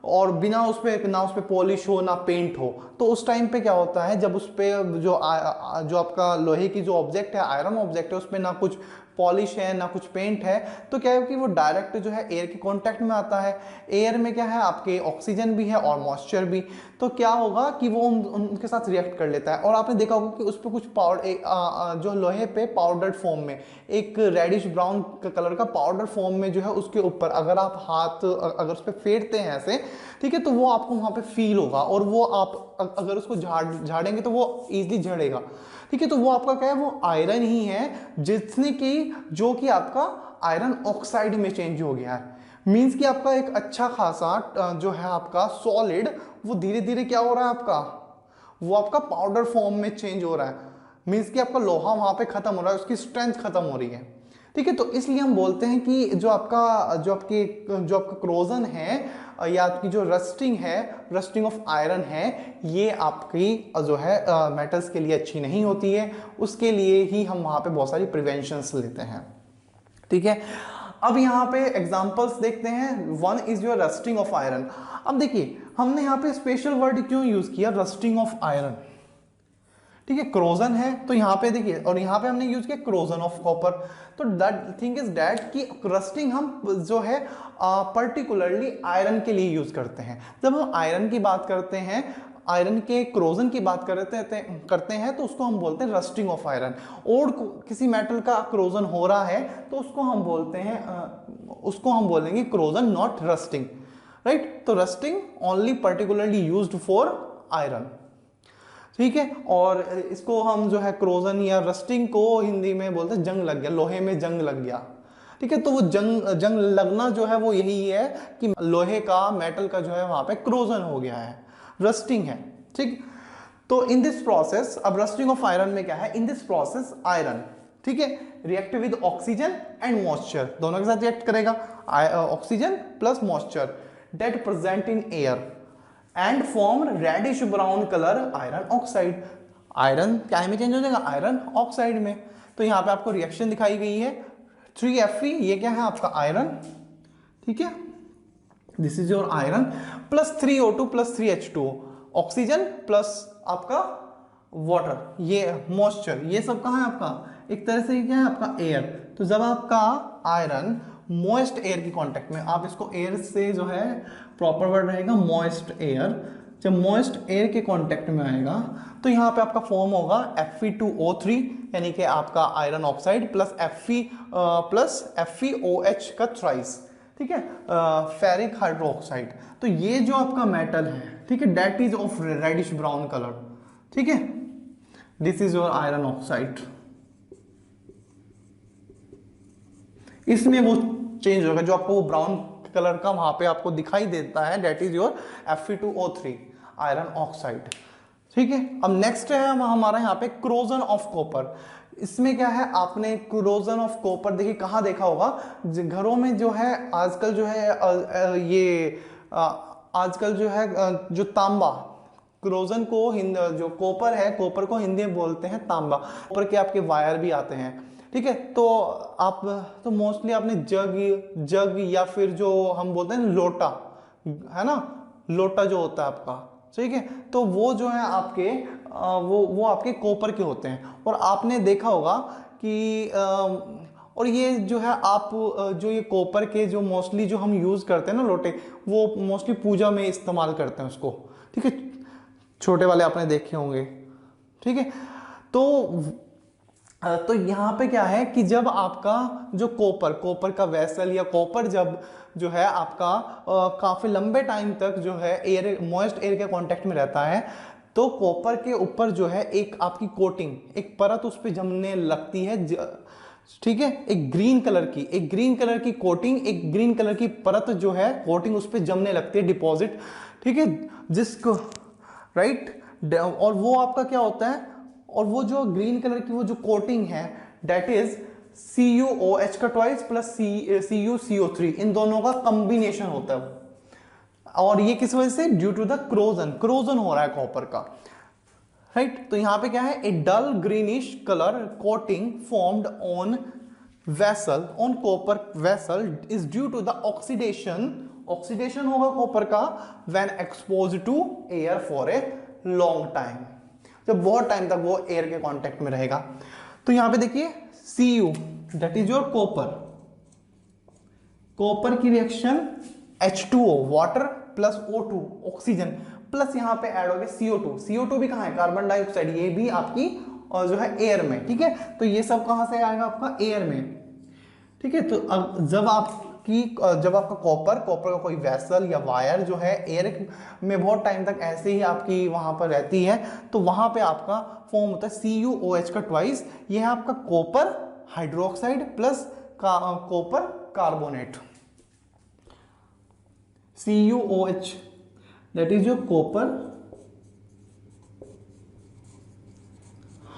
और बिना उस पे पॉलिश हो ना पेंट हो, तो उस टाइम पे क्या होता है, जब उस पे जो आपका लोहे की जो ऑब्जेक्ट है, आयरन ऑब्जेक्ट है, उस पे ना कुछ पॉलिश है ना कुछ पेंट है, तो क्या है कि वो डायरेक्ट जो है एयर के कांटेक्ट में आता है। एयर में क्या है? आपके ऑक्सीजन भी है और मॉइस्चर भी, तो क्या होगा कि वो उनके साथ रिएक्ट कर लेता है। और आपने देखा होगा कि उस पर कुछ पाउडर, जो लोहे पे पाउडर फॉर्म में एक रेडिश ब्राउन कलर का पाउडर फॉर्म में जो है, उसके ऊपर अगर आप हाथ अगर उस पर फेरते हैं ऐसे, ठीक है, तो वो आपको वहां पे फील होगा, और वो आप अगर उसको झाड़ेंगे तो वो इजीली झड़ेगा, ठीक है। तो वो आपका क्या है? वो आयरन ही है जिसने कि जो कि आपका आयरन ऑक्साइड में चेंज हो गया है। मींस कि आपका एक अच्छा खासा जो है आपका सॉलिड, वो धीरे धीरे क्या हो रहा है आपका? वो आपका पाउडर फॉर्म में चेंज हो रहा है। मींस कि आपका लोहा वहां पे खत्म हो रहा है, उसकी स्ट्रेंथ खत्म हो रही है, ठीक है। तो इसलिए हम बोलते हैं कि जो आपका क्रोजन है, या आपकी जो रस्टिंग ऑफ आयरन है, ये आपकी जो है मेटल्स के लिए अच्छी नहीं होती है। उसके लिए ही हम वहां पे बहुत सारी प्रिवेंशंस लेते हैं, ठीक है। अब यहाँ पे एग्जांपल्स देखते हैं। One is your rusting of iron. अब देखिए हमने यहाँ पे स्पेशल वर्ड क्यों यूज किया, रस्टिंग ऑफ आयरन, ठीक है। क्रोजन है तो यहाँ पे देखिए, और यहाँ पे हमने यूज किया क्रोजन ऑफ कॉपर। तो दैट थिंग इज दैट कि रस्टिंग हम जो है पर्टिकुलरली आयरन के लिए यूज करते हैं। जब हम आयरन की बात करते हैं, आयरन के क्रोजन की बात करते हैं तो उसको हम बोलते हैं रस्टिंग ऑफ आयरन। और किसी मेटल का क्रोजन हो रहा है तो उसको हम बोलेंगे क्रोजन नॉट रस्टिंग, राइट। तो rusting only particularly used for iron, ठीक है। और इसको हम जो है क्रोजन या रस्टिंग को हिंदी में बोलते हैं जंग लग गया, लोहे में जंग लग गया, ठीक है। तो वो जंग लगना जो है वो यही है कि लोहे का, मेटल का जो है वहां पे क्रोजन हो गया है, रस्टिंग है, ठीक। तो इन दिस प्रोसेस, अब रस्टिंग ऑफ आयरन में क्या है, इन दिस प्रोसेस आयरन, ठीक है, react with oxygen and moisture, दोनों के साथ रिएक्ट करेगा, oxygen plus moisture that present in air and form reddish brown colour iron oxide. Iron क्या में चेंज हो जाएगा, आयरन ऑक्साइड में। तो यहाँ पे आपको रिएक्शन दिखाई गई है 3Fe, ये क्या है आपका आयरन, ठीक है, this is your iron, plus 3O2 plus 3H2O, oxygen plus आपका वाटर, ये मॉइस्चर, ये सब कहाँ है आपका, एक तरह से क्या है आपका एयर। तो जब आपका आयरन मॉइस्ट एयर की कांटेक्ट में, आप इसको एयर से जो है प्रॉपर वर्ड रहेगा मॉइस्ट एयर, जब मॉइस्ट एयर के कांटेक्ट में आएगा तो यहाँ पे आपका फॉर्म होगा Fe2O3, यानी कि आपका iron oxide plus Fe plus FeOH का थ्राइस, ठीक है, फेरिक हाइड्रोक्साइड। तो ये जो आपका मेटल है, ठीक है, that is of reddish brown colour, ठीक है, this is your iron oxide. इसमें वो चेंज होगा, जो आपको वो ब्राउन कलर का वहां पे आपको दिखाई देता है, that is your Fe2O3 iron oxide, ठीक है। अब नेक्स्ट है हमारा यहाँ पे क्रोजन ऑफ कॉपर। इसमें क्या है, आपने क्रोजन ऑफ कॉपर देखिए कहाँ देखा होगा, घरों में जो है आजकल जो है आजकल जो है जो तांबा, क्रोजन को जो कॉपर है, कॉपर को हिंदी में बोलते हैं तांबा, कॉपर के आपके वायर भी आते हैं, ठीक है। तो आप तो मोस्टली आपने जग या फिर जो हम बोलते हैं लोटा, है ना, लोटा जो होता है आपका, ठीक है, तो वो जो है आपके वो आपके कॉपर के होते हैं। और आपने देखा होगा कि और ये जो है आप जो ये कॉपर के जो मोस्टली जो हम यूज करते हैं ना लोटे, वो मोस्टली पूजा में इस्तेमाल करते हैं उसको, ठीक है, छोटे वाले आपने देखे होंगे, ठीक है। तो यहाँ पे क्या है कि जब आपका जो कॉपर का वेसल या कॉपर जब जो है आपका काफी लंबे टाइम तक जो है एयर, मॉइस्ट एयर के कांटेक्ट में रहता है, तो कॉपर के ऊपर जो है एक आपकी कोटिंग, एक परत उस पर जमने लगती है, ठीक है, एक ग्रीन कलर की कोटिंग, एक ग्रीन कलर की परत जो है कोटिंग उस पर जमने लगती है, डिपॉजिट, ठीक है, जिसको राइट, और वो आपका क्या होता है, और वो जो ग्रीन कलर की वो जो कोटिंग है दैट इज CuOH का ट्वाइस प्लस CuCO3, इन दोनों का कॉम्बिनेशन होता है। और ये किस वजह से, ड्यू टू द क्रोजन हो रहा है कॉपर का, राइट। तो यहां पे क्या है, a dull greenish colour coating formed on vessel, on copper vessel is due to the oxidation होगा कॉपर का when exposed to air for a long time, जब बहुत टाइम तक वो एयर के कांटेक्ट में रहेगा। तो यहां पे देखिए Cu that is your copper की reaction H2O water plus O2 oxygen, plus यहां पे ऐड हो गया CO2 भी कहां है, कार्बन डाइऑक्साइड, ये भी आपकी जो है एयर में, ठीक है। तो ये सब कहां से आएगा आपका, एयर में, ठीक है। तो अब जब आपका कॉपर का कोई वेसल या वायर जो है एयर में बहुत टाइम तक ऐसे ही आपकी वहां पर रहती है, तो वहां पे आपका फॉर्म होता है CuOH का ट्वाइस, ये है आपका copper hydroxide plus copper carbonate, CuOH that is your copper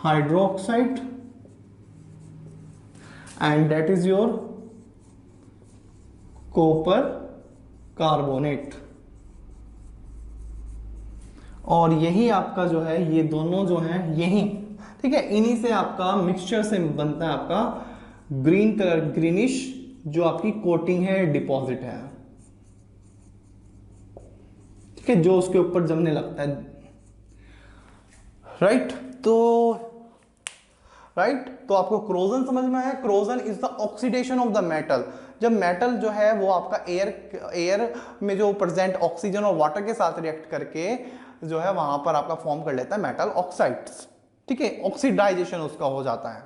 hydroxide and that is your copper carbonate. और यही आपका जो है, ये दोनों जो है यही, ठीक है, इन्हीं से आपका मिक्सचर से बनता है आपका ग्रीन कलर, ग्रीनिश जो आपकी कोटिंग है, डिपॉजिट है, ठीक है, जो उसके ऊपर जमने लगता है, राइट। तो आपको क्रोजन समझ में आया, corrosion is the oxidation of the metal, जब मेटल जो है वो आपका एयर में जो प्रेजेंट ऑक्सीजन और वाटर के साथ रिएक्ट करके जो है वहां पर आपका फॉर्म कर लेता है मेटल ऑक्साइड्स, ठीक है, ऑक्सीडाइजेशन उसका हो जाता है,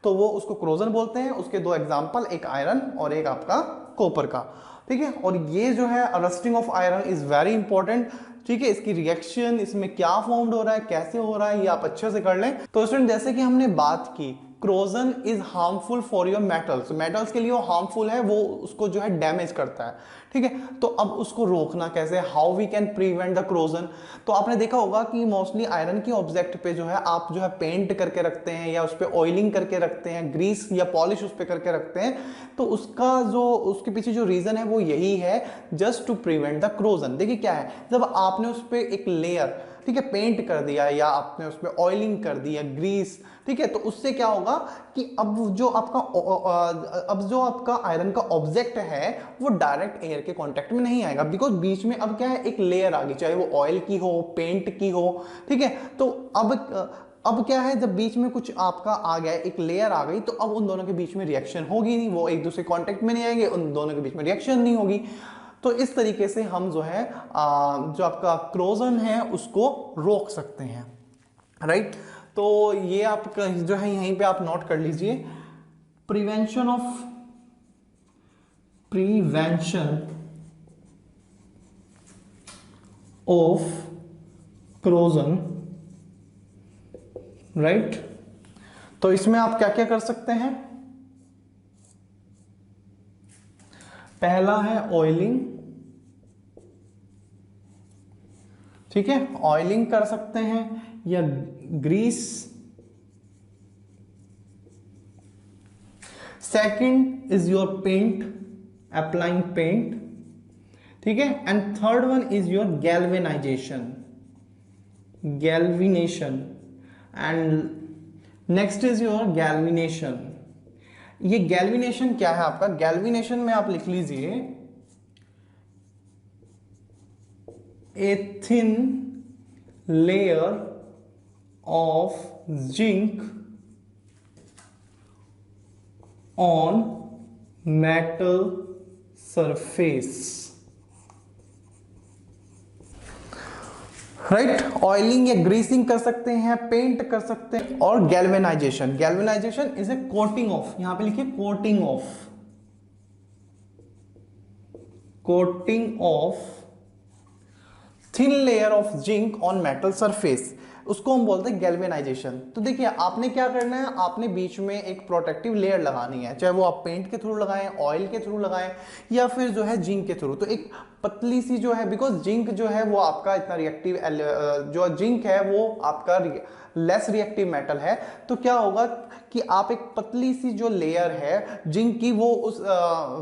तो वो उसको क्रोजन बोलते हैं। उसके दो एग्जांपल, एक आयरन और एक आपका कॉपर का, ठीक है। और ये जो है rusting of iron is very important, ठीक है, इसकी रिएक्शन, इसमें क्या फॉर्म्ड हो रहा है, कैसे हो रहा है, ये आप अच्छे से कर लें। तो स्टूडेंट जैसे कि हमने बात की, corrosion is harmful for your metals के लिए वो हार्मफुल है, वो उसको जो है डैमेज करता है, ठीक है। तो अब उसको रोकना कैसे, how we can prevent the corrosion. तो आपने देखा होगा कि मोस्टली आयरन की ऑब्जेक्ट पे जो है आप जो है पेंट करके रखते हैं या उस पर ऑयलिंग करके रखते हैं, ग्रीस या पॉलिश उस पर करके रखते हैं। तो उसका जो उसके पीछे जो रीजन है वो यही है, just to prevent the corrosion. देखिए क्या है, जब आपने उस पर एक लेयर, ठीक है, पेंट कर दिया या आपने उस पर ऑयलिंग कर दी या ग्रीस, ठीक है, तो उससे क्या होगा कि अब जो आपका आयरन का ऑब्जेक्ट है वो डायरेक्ट एयर के कांटेक्ट में नहीं आएगा, बिकॉज बीच में अब क्या है, एक लेयर आ गई, चाहे वो ऑयल की हो, पेंट की हो, ठीक है। तो अब क्या है, जब बीच में कुछ आपका आ गया, एक लेयर आ गई, तो अब उन दोनों के बीच में रिएक्शन होगी नहीं, वो एक दूसरे कांटेक्ट में नहीं आएंगे, उन दोनों के बीच में रिएक्शन नहीं होगी। तो इस तरीके से हम जो है जो आपका क्रोजन है उसको रोक सकते हैं, राइट। तो ये आपका जो है यहीं पे आप नोट कर लीजिए, प्रिवेंशन ऑफ क्रोजन, राइट। तो इसमें आप क्या क्या कर सकते हैं, पहला है ऑयलिंग, ठीक है, ऑयलिंग कर सकते हैं या grease. Second is your paint, applying paint, ठीक है। And third one is your galvanization, and next is your galvanization. ये गैल्विनेशन क्या है आपका, गैल्विनेशन में आप लिख लीजिए a thin layer of zinc on metal surface, right. Oiling या ग्रीसिंग कर सकते हैं, पेंट कर सकते हैं, और galvanisation, galvanisation is a coating of, यहां पे लिखिए coating of thin layer of zinc on metal surface, उसको हम बोलते हैं गैल्वेनाइजेशन। तो देखिए आपने क्या करना है, आपने बीच में एक प्रोटेक्टिव लेयर लगानी है, चाहे वो आप पेंट के थ्रू लगाएं, ऑयल के थ्रू लगाएं, या फिर जो है जिंक के थ्रू। तो एक पतली सी जो है, बिकॉज जिंक जो है वो आपका इतना रिएक्टिव, जो जिंक है वो आपका लेस रिएक्टिव मेटल है। तो क्या होगा कि आप एक पतली सी जो लेयर है जिंक की, वो उस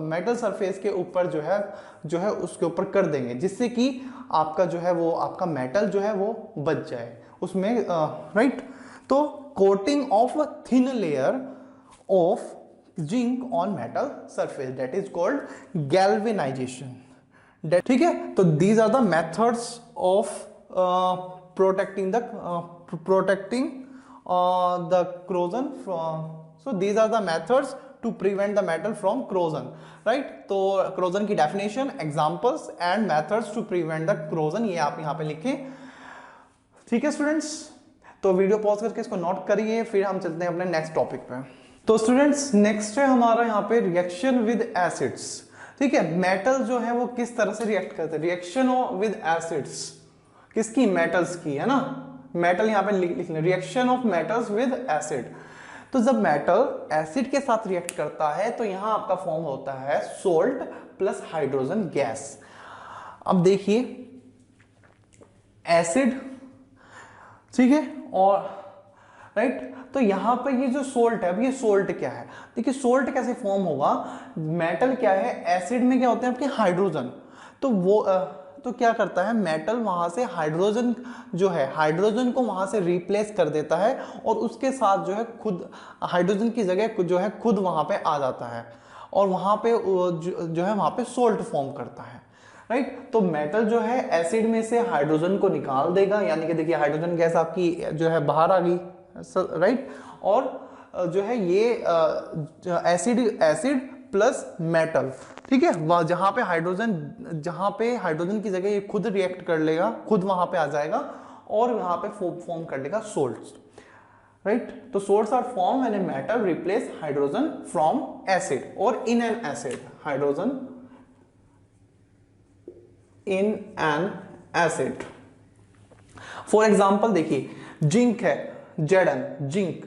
मेटल सरफेस के ऊपर जो है उसके ऊपर कर देंगे, जिससे कि आपका जो है वो आपका मेटल जो है वो बच जाए उसमें, राइट। तो coating of a thin layer of zinc on metal surface, that is called galvanization, ठीक है। तो these are the methods of protecting the corrosion from, so these are the methods to prevent the metal from corrosion, right। तो corrosion की definition, examples and methods to prevent the corrosion, ये आप यहाँ पे लिखें, ठीक है स्टूडेंट्स। तो वीडियो पॉज करके इसको नोट करिए, फिर हम चलते हैं अपने नेक्स्ट टॉपिक पे। तो स्टूडेंट्स नेक्स्ट है हमारा यहाँ पे रिएक्शन विद एसिड्स, ठीक है। मेटल जो है वो किस तरह से रिएक्ट करते हैं, रिएक्शन विद एसिड्स किसकी, मेटल्स की, है ना। मेटल यहाँ पे लिख लें, reaction of metals with acid. तो जब मेटल एसिड के साथ रिएक्ट करता है तो यहां आपका फॉर्म होता है सोल्ट प्लस हाइड्रोजन गैस। अब देखिए एसिड, ठीक है, और राइट, तो यहां पे ये जो सोल्ट है, अब ये सोल्ट क्या है, देखिए सोल्ट कैसे फॉर्म होगा, मेटल क्या है, एसिड में क्या होते हैं आपके हाइड्रोजन, तो वो तो क्या करता है मेटल वहां से हाइड्रोजन जो है, हाइड्रोजन को वहां से रिप्लेस कर देता है, और उसके साथ जो है खुद हाइड्रोजन की जगह जो है खुद वहां पे आ जाता है, और वहां पे जो है वहां पे सोल्ट फॉर्म करता है, राइट। तो मेटल जो है एसिड में से हाइड्रोजन को निकाल देगा, यानी कि देखिए हाइड्रोजन गैस आपकी जो है बाहर आ गई, राइट। और जो है ये एसिड प्लस मेटल, ठीक है, जहां पे हाइड्रोजन की जगह ये खुद रिएक्ट कर लेगा, खुद वहां पे आ जाएगा, और यहां पे फॉर्म कर लेगा सोल्ट्स, राइट। तो salts are form when a metal replace hydrogen from acid और in an acid, hydrogen in an acid. For example देखिए जिंक है, Zn जिंक,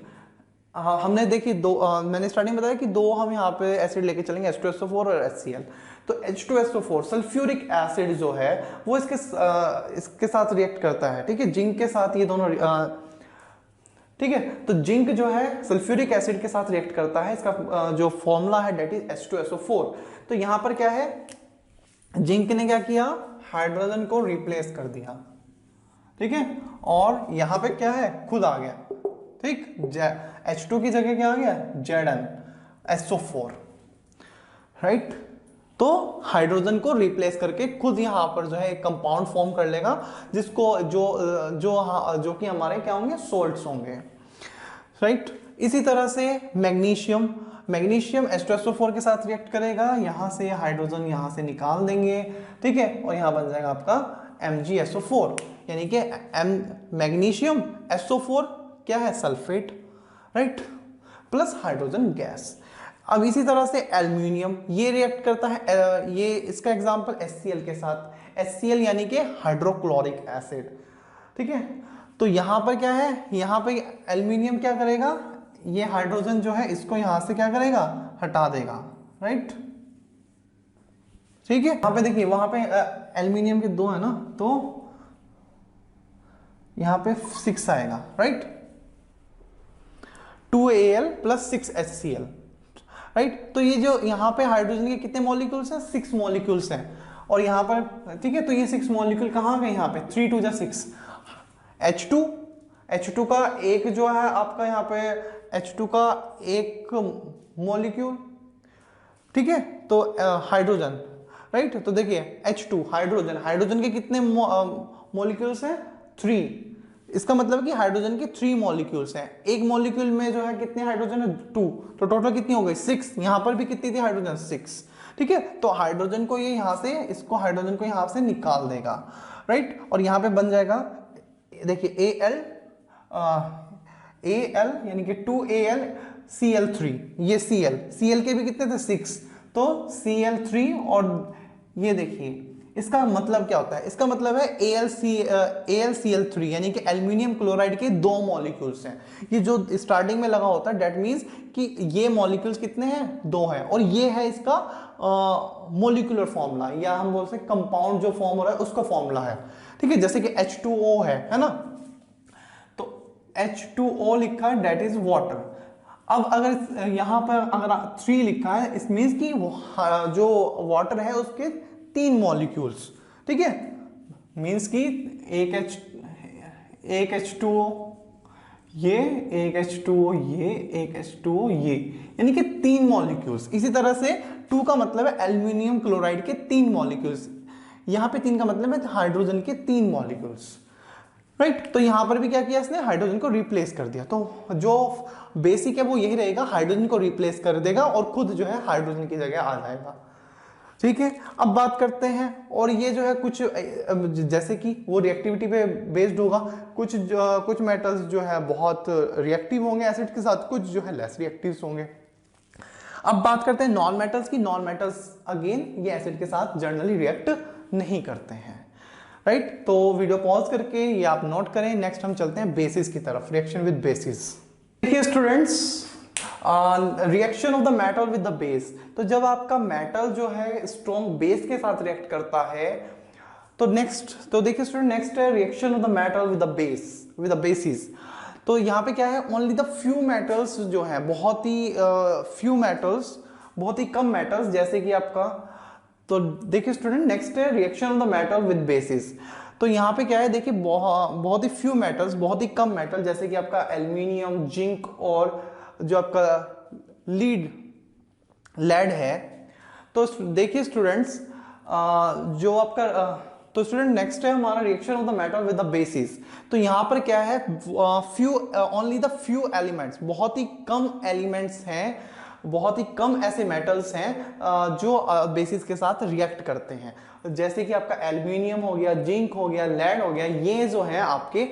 हमने देखी दो, मैंने स्टार्टिंग बताया कि दो हम यहाँ पे एसिड लेके चलेंगे, H2SO4 और HCl। तो H2SO4 सल्फ्यूरिक एसिड जो है वो इसके साथ रिएक्ट करता है, ठीक है, जिंक के साथ, ये दोनों ठीक है। तो जिंक जो है सल्फ्यूरिक एसिड के साथ रिएक्ट करता है, इसका जो फॉर्मूला है डेट इज H2SO4। तो यहां पर क्या है, जिंक ने क्या किया, हाइड्रोजन को रिप्लेस कर दिया, ठीक है, और यहां पे क्या है, खुद आ गया, ठीक, H2 की जगह क्या आ गया, ZnSO4, राइट। तो हाइड्रोजन को रिप्लेस करके खुद यहां पर जो है एक कंपाउंड फॉर्म कर लेगा, जिसको जो कि हमारे क्या होंगे, सोल्ट्स होंगे, राइट। इसी तरह से मैग्नीशियम H2SO4 के साथ रिएक्ट करेगा, यहां से हाइड्रोजन यहां से निकाल देंगे, ठीक है, और यहां बन जाएगा आपका MgSO4, यानी कि मैग्नीशियम SO4 क्या है, sulphate, right, plus hydrogen gas. अब इसी तरह से एल्यूमिनियम ये रिएक्ट करता है, ये इसका एग्जांपल HCl के साथ, HCl यानी कि हाइड्रोक्लोरिक एसिड, ठीक है। तो यहां पर क्या है, यहां पे एल्यूमिनियम क्या करेगा, ये हाइड्रोजन जो है इसको यहां से क्या करेगा, हटा देगा, राइट, ठीक है। यहां पे देखिए, वहां पे एल्यूमिनियम के 2 है ना, तो यहां पे 6 आएगा, right, 2Al plus 6HCl, right. तो ये जो यहाँ पे हाइड्रोजन के कितने मॉलिक्यूल्स हैं, 6 मॉलिक्यूल्स हैं, और यहाँ पर, ठीक है, तो ये 6 मॉलिक्यूल कहाँ गए, यहाँ पे 3 2 6, H2 का एक जो है आपका यहाँ पे H2 का एक मॉलिक्यूल, ठीक है, तो हाइड्रोजन, राइट। तो देखिए H2 हाइड्रोजन के कितने मॉलिक्यूल्स हैं, 3, इसका मतलब कि हाइड्रोजन के 3 मॉलिक्यूल्स हैं, एक मॉलिक्यूल में जो है कितने हाइड्रोजन है, 2, तो टोटल कितनी हो गई, 6, यहां पर भी कितनी थी हाइड्रोजन, 6, ठीक है। तो हाइड्रोजन को ये यहां से, इसको हाइड्रोजन को यहां से निकाल देगा, राइट, और यहां पे बन जाएगा, देखिए Al यानी कि 2AlCl3, ये Cl के भी कितने थे, 6, तो Cl3, और ये देखिए इसका मतलब क्या होता है, इसका मतलब है AlCl3 यानी कि एल्यूमिनियम क्लोराइड के 2 मॉलिक्यूल्स हैं, ये जो स्टार्टिंग में लगा होता है, डेट मींस कि ये मॉलिक्यूल्स कितने हैं, 2 हैं, और ये है इसका मॉलिक्यूलर फॉर्मूला, या हम बोल सकते कंपाउंड जो फॉर्म हो रहा है उसका फॉर्मूला है, ठीक है। जैसे कि H2O है ना, तो H2O लिखा है, डेट इज वाटर। अब अगर यहां पर अगर 3 लिखा है, इस मींस कि जो वाटर है उसके 3 मॉलिक्यूल्स, ठीक है, मींस कि एक H2O, ये एक H2O, ये एक H2O, ये, यानी कि 3 मॉलिक्यूल्स। इसी तरह से 2 का मतलब है एल्यूमिनियम क्लोराइड के 3 मॉलिक्यूल्स, यहां पे 3 का मतलब है हाइड्रोजन के 3 मॉलिक्यूल्स, राइट। तो यहां पर भी क्या किया इसने, हाइड्रोजन को रिप्लेस कर दिया, तो जो बेसिक है वो यही रहेगा, हाइड्रोजन को रिप्लेस कर देगा और खुद जो है हाइड्रोजन की जगह आ जाएगा, ठीक है। अब बात करते हैं, और ये जो है कुछ जैसे कि वो रिएक्टिविटी पे बेस्ड होगा, कुछ मेटल्स जो है बहुत रिएक्टिव होंगे एसिड के साथ, कुछ जो है लेस रिएक्टिव होंगे। अब बात करते हैं नॉन मेटल्स की। नॉन मेटल्स अगेन ये एसिड के साथ जनरली रिएक्ट नहीं करते हैं, राइट। तो वीडियो पॉज करके ये आप नोट करें। नेक्स्ट हम चलते हैं बेसिस की तरफ, रिएक्शन विद बेसिस। देखिए students, reaction of the metal with the base, तो जब आपका मेटल जो है स्ट्रॉन्ग बेस के साथ रिएक्ट करता है, तो देखिए स्टूडेंट, नेक्स्ट है reaction of the metal with the base, with the basis. तो यहाँ पे क्या है, ओनली द फ्यू मेटल्स जो है, बहुत ही फ्यू मेटल्स, बहुत ही कम मेटल्स, जैसे कि आपका, तो देखिए स्टूडेंट, नेक्स्ट है reaction of the metal with basis. तो यहाँ पे क्या है, देखिए बहुत ही फ्यू मेटल्स, बहुत ही कम मेटल, जैसे कि आपका एल्यूमिनियम, जिंक, और जो आपका लेड है। तो देखिए स्टूडेंट्स, जो आपका तो स्टूडेंट नेक्स्ट है हमारा reaction of the metal with the basis. तो यहां पर क्या है, ओनली द फ्यू एलिमेंट्स, बहुत ही कम एलिमेंट्स हैं, बहुत ही कम ऐसे मेटल्स हैं जो बेसिस के साथ रिएक्ट करते हैं, जैसे कि आपका एल्यूमिनियम हो गया, जिंक हो गया, लेड हो गया, ये जो है आपके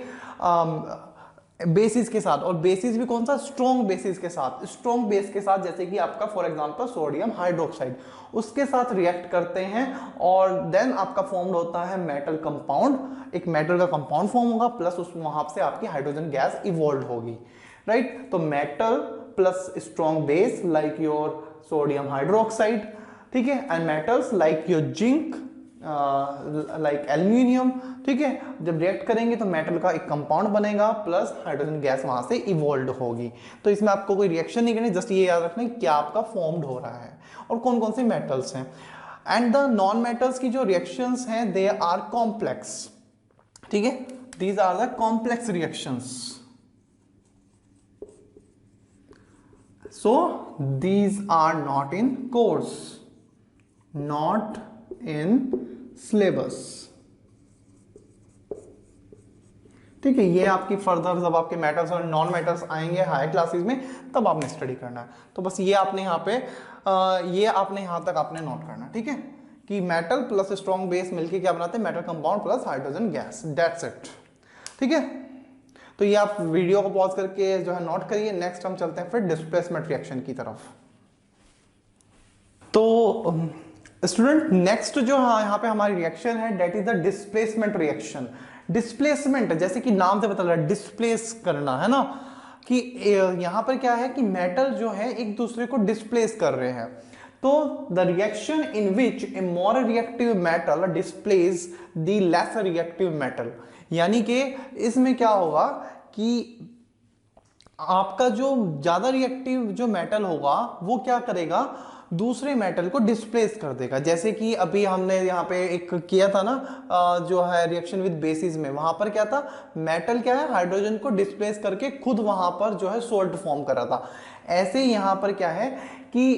बेसिस के साथ, और बेसिस भी कौन सा, स्ट्रॉन्ग बेसिस के साथ, स्ट्रॉन्ग बेस के साथ, जैसे कि आपका फॉर एग्जांपल सोडियम हाइड्रोक्साइड, उसके साथ रिएक्ट करते हैं, और देन आपका फॉर्म होता है मेटल कंपाउंड, एक मेटल का कंपाउंड फॉर्म होगा, प्लस उस वहां से आपकी हाइड्रोजन गैस इवॉल्व होगी, राइट। तो metal plus strong base like your sodium hydroxide, ठीक है, and metals like your zinc, like aluminium, ठीक है, जब रिएक्ट करेंगे तो मेटल का एक कंपाउंड बनेगा प्लस हाइड्रोजन गैस वहां से इवॉल्व होगी। तो इसमें आपको कोई रिएक्शन नहीं करनी, जस्ट ये याद रखना कि क्या आपका फॉर्म्ड हो रहा है और कौन कौन से मेटल्स हैं। एंड द नॉन मेटल्स की जो रिएक्शंस हैं दे आर कॉम्प्लेक्स, ठीक है, these are the complex reactions. So these are not in course, not in syllabus, ठीक है। ये आपकी फर्दर जब आपके मेटल्स और नॉन मेटल्स आएंगे हायर क्लासेस में तब आपने स्टडी करना है। तो बस ये आपने यहाँ पे ये आपने यहाँ तक आपने नोट करना, ठीक है, कि मेटल प्लस स्ट्रॉन्ग बेस मिलके क्या बनाते हैं, metal compound plus hydrogen gas, that's it, ठीक है। तो ये आप वीडियो को पॉज करके जो है नोट करिए। नेक्स्ट हम चलते हैं फिर डिस्प्लेसमेंट रिएक्शन की तरफ। तो स्टूडेंट नेक्स्ट जो यहाँ पे हमारी रिएक्शन है that is the displacement reaction. Displacement जैसे कि नाम से पता लगा डिस्प्लेस करना है ना, कि यहाँ पर क्या है कि मेटल जो है एक दूसरे को डिस्प्लेस कर रहे हैं। तो the reaction in which A more reactive metal displace the less reactive metal, यानी कि इसमें क्या होगा कि आपका जो ज्यादा रिएक्टिव जो मेटल होगा वो क्या करेगा, दूसरे मेटल को डिस्प्लेस कर देगा। जैसे कि अभी हमने यहाँ पे एक किया था ना जो है रिएक्शन विद बेसिस में, वहां पर क्या था, मेटल क्या है हाइड्रोजन को डिस्प्लेस करके खुद वहां पर जो है सोल्ट फॉर्म करा था। ऐसे ही यहाँ पर क्या है कि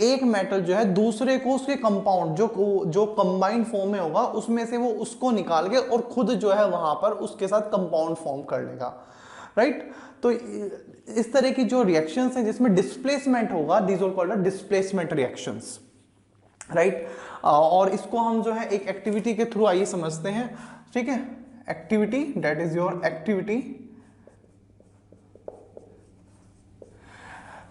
एक मेटल जो है दूसरे को उसके कंपाउंड जो कंबाइंड फॉर्म में होगा उसमें से वो उसको निकाल के और खुद जो है वहां पर उसके साथ कंपाउंड फॉर्म कर लेगा, राइट। तो इस तरह की जो रिएक्शंस हैं जिसमें डिस्प्लेसमेंट होगा, these are called displacement reactions, right. और इसको हम जो है एक एक्टिविटी के थ्रू आइए समझते हैं, ठीक है। Activity, that is your activity.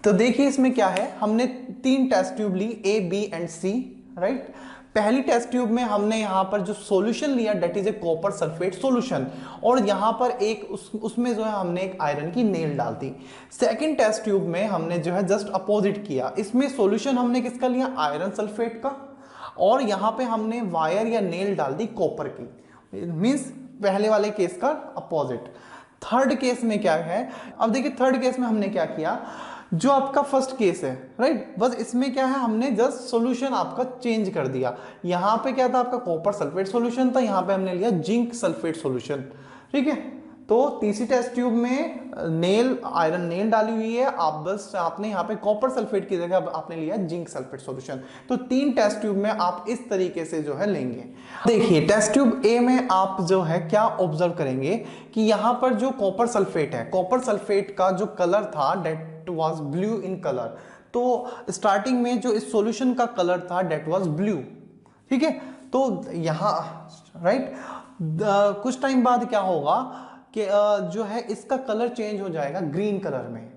तो देखिए इसमें क्या है, हमने 3 टेस्ट ट्यूब ली A, B and C, right. पहली टेस्ट ट्यूब में हमने यहां पर जो सॉल्यूशन लिया that is a copper sulphate solution, और यहां पर एक उसमें जो है हमने एक आयरन की नेल डाल दी। सेकंड टेस्ट ट्यूब में हमने जो है जस्ट अपोजिट किया, इसमें सॉल्यूशन हमने किसका लिया, आयरन सल्फेट का, और यहां पे हमने वायर या नेल डाल दी कॉपर की, मींस पहले वाले केस का अपोजिट। थर्ड केस में क्या है, अब देखिए थर्ड केस में हमने क्या किया, जो आपका फर्स्ट केस है, राइट, बस इसमें क्या है हमने जस्ट सॉल्यूशन आपका चेंज कर दिया। यहां पे क्या था आपका कॉपर सल्फेट सॉल्यूशन था, यहां पे हमने लिया जिंक सल्फेट सॉल्यूशन, ठीक है। तो तीसरी टेस्ट ट्यूब में नेल आयरन नेल डाली हुई है, आप बस आपने यहाँ पे कॉपर सल्फेट की जगह आपने लिया जिंक सल्फेट सॉल्यूशन। तो 3 टेस्ट ट्यूब में आप इस तरीके से जो है लेंगे। देखिए टेस्ट ट्यूब ए में आप जो है क्या ऑब्जर्व करेंगे कि यहाँ पर जो कॉपर सल्फेट है, कॉपर सल्फेट का जो कलर था that was blue in colour. तो स्टार्टिंग में जो इस सॉल्यूशन का कलर था डेट वाज ब्लू, ठीक है। तो यहाँ राइट कुछ टाइम बाद क्या होगा कि जो है इसका कलर चेंज हो जाएगा ग्रीन कलर में।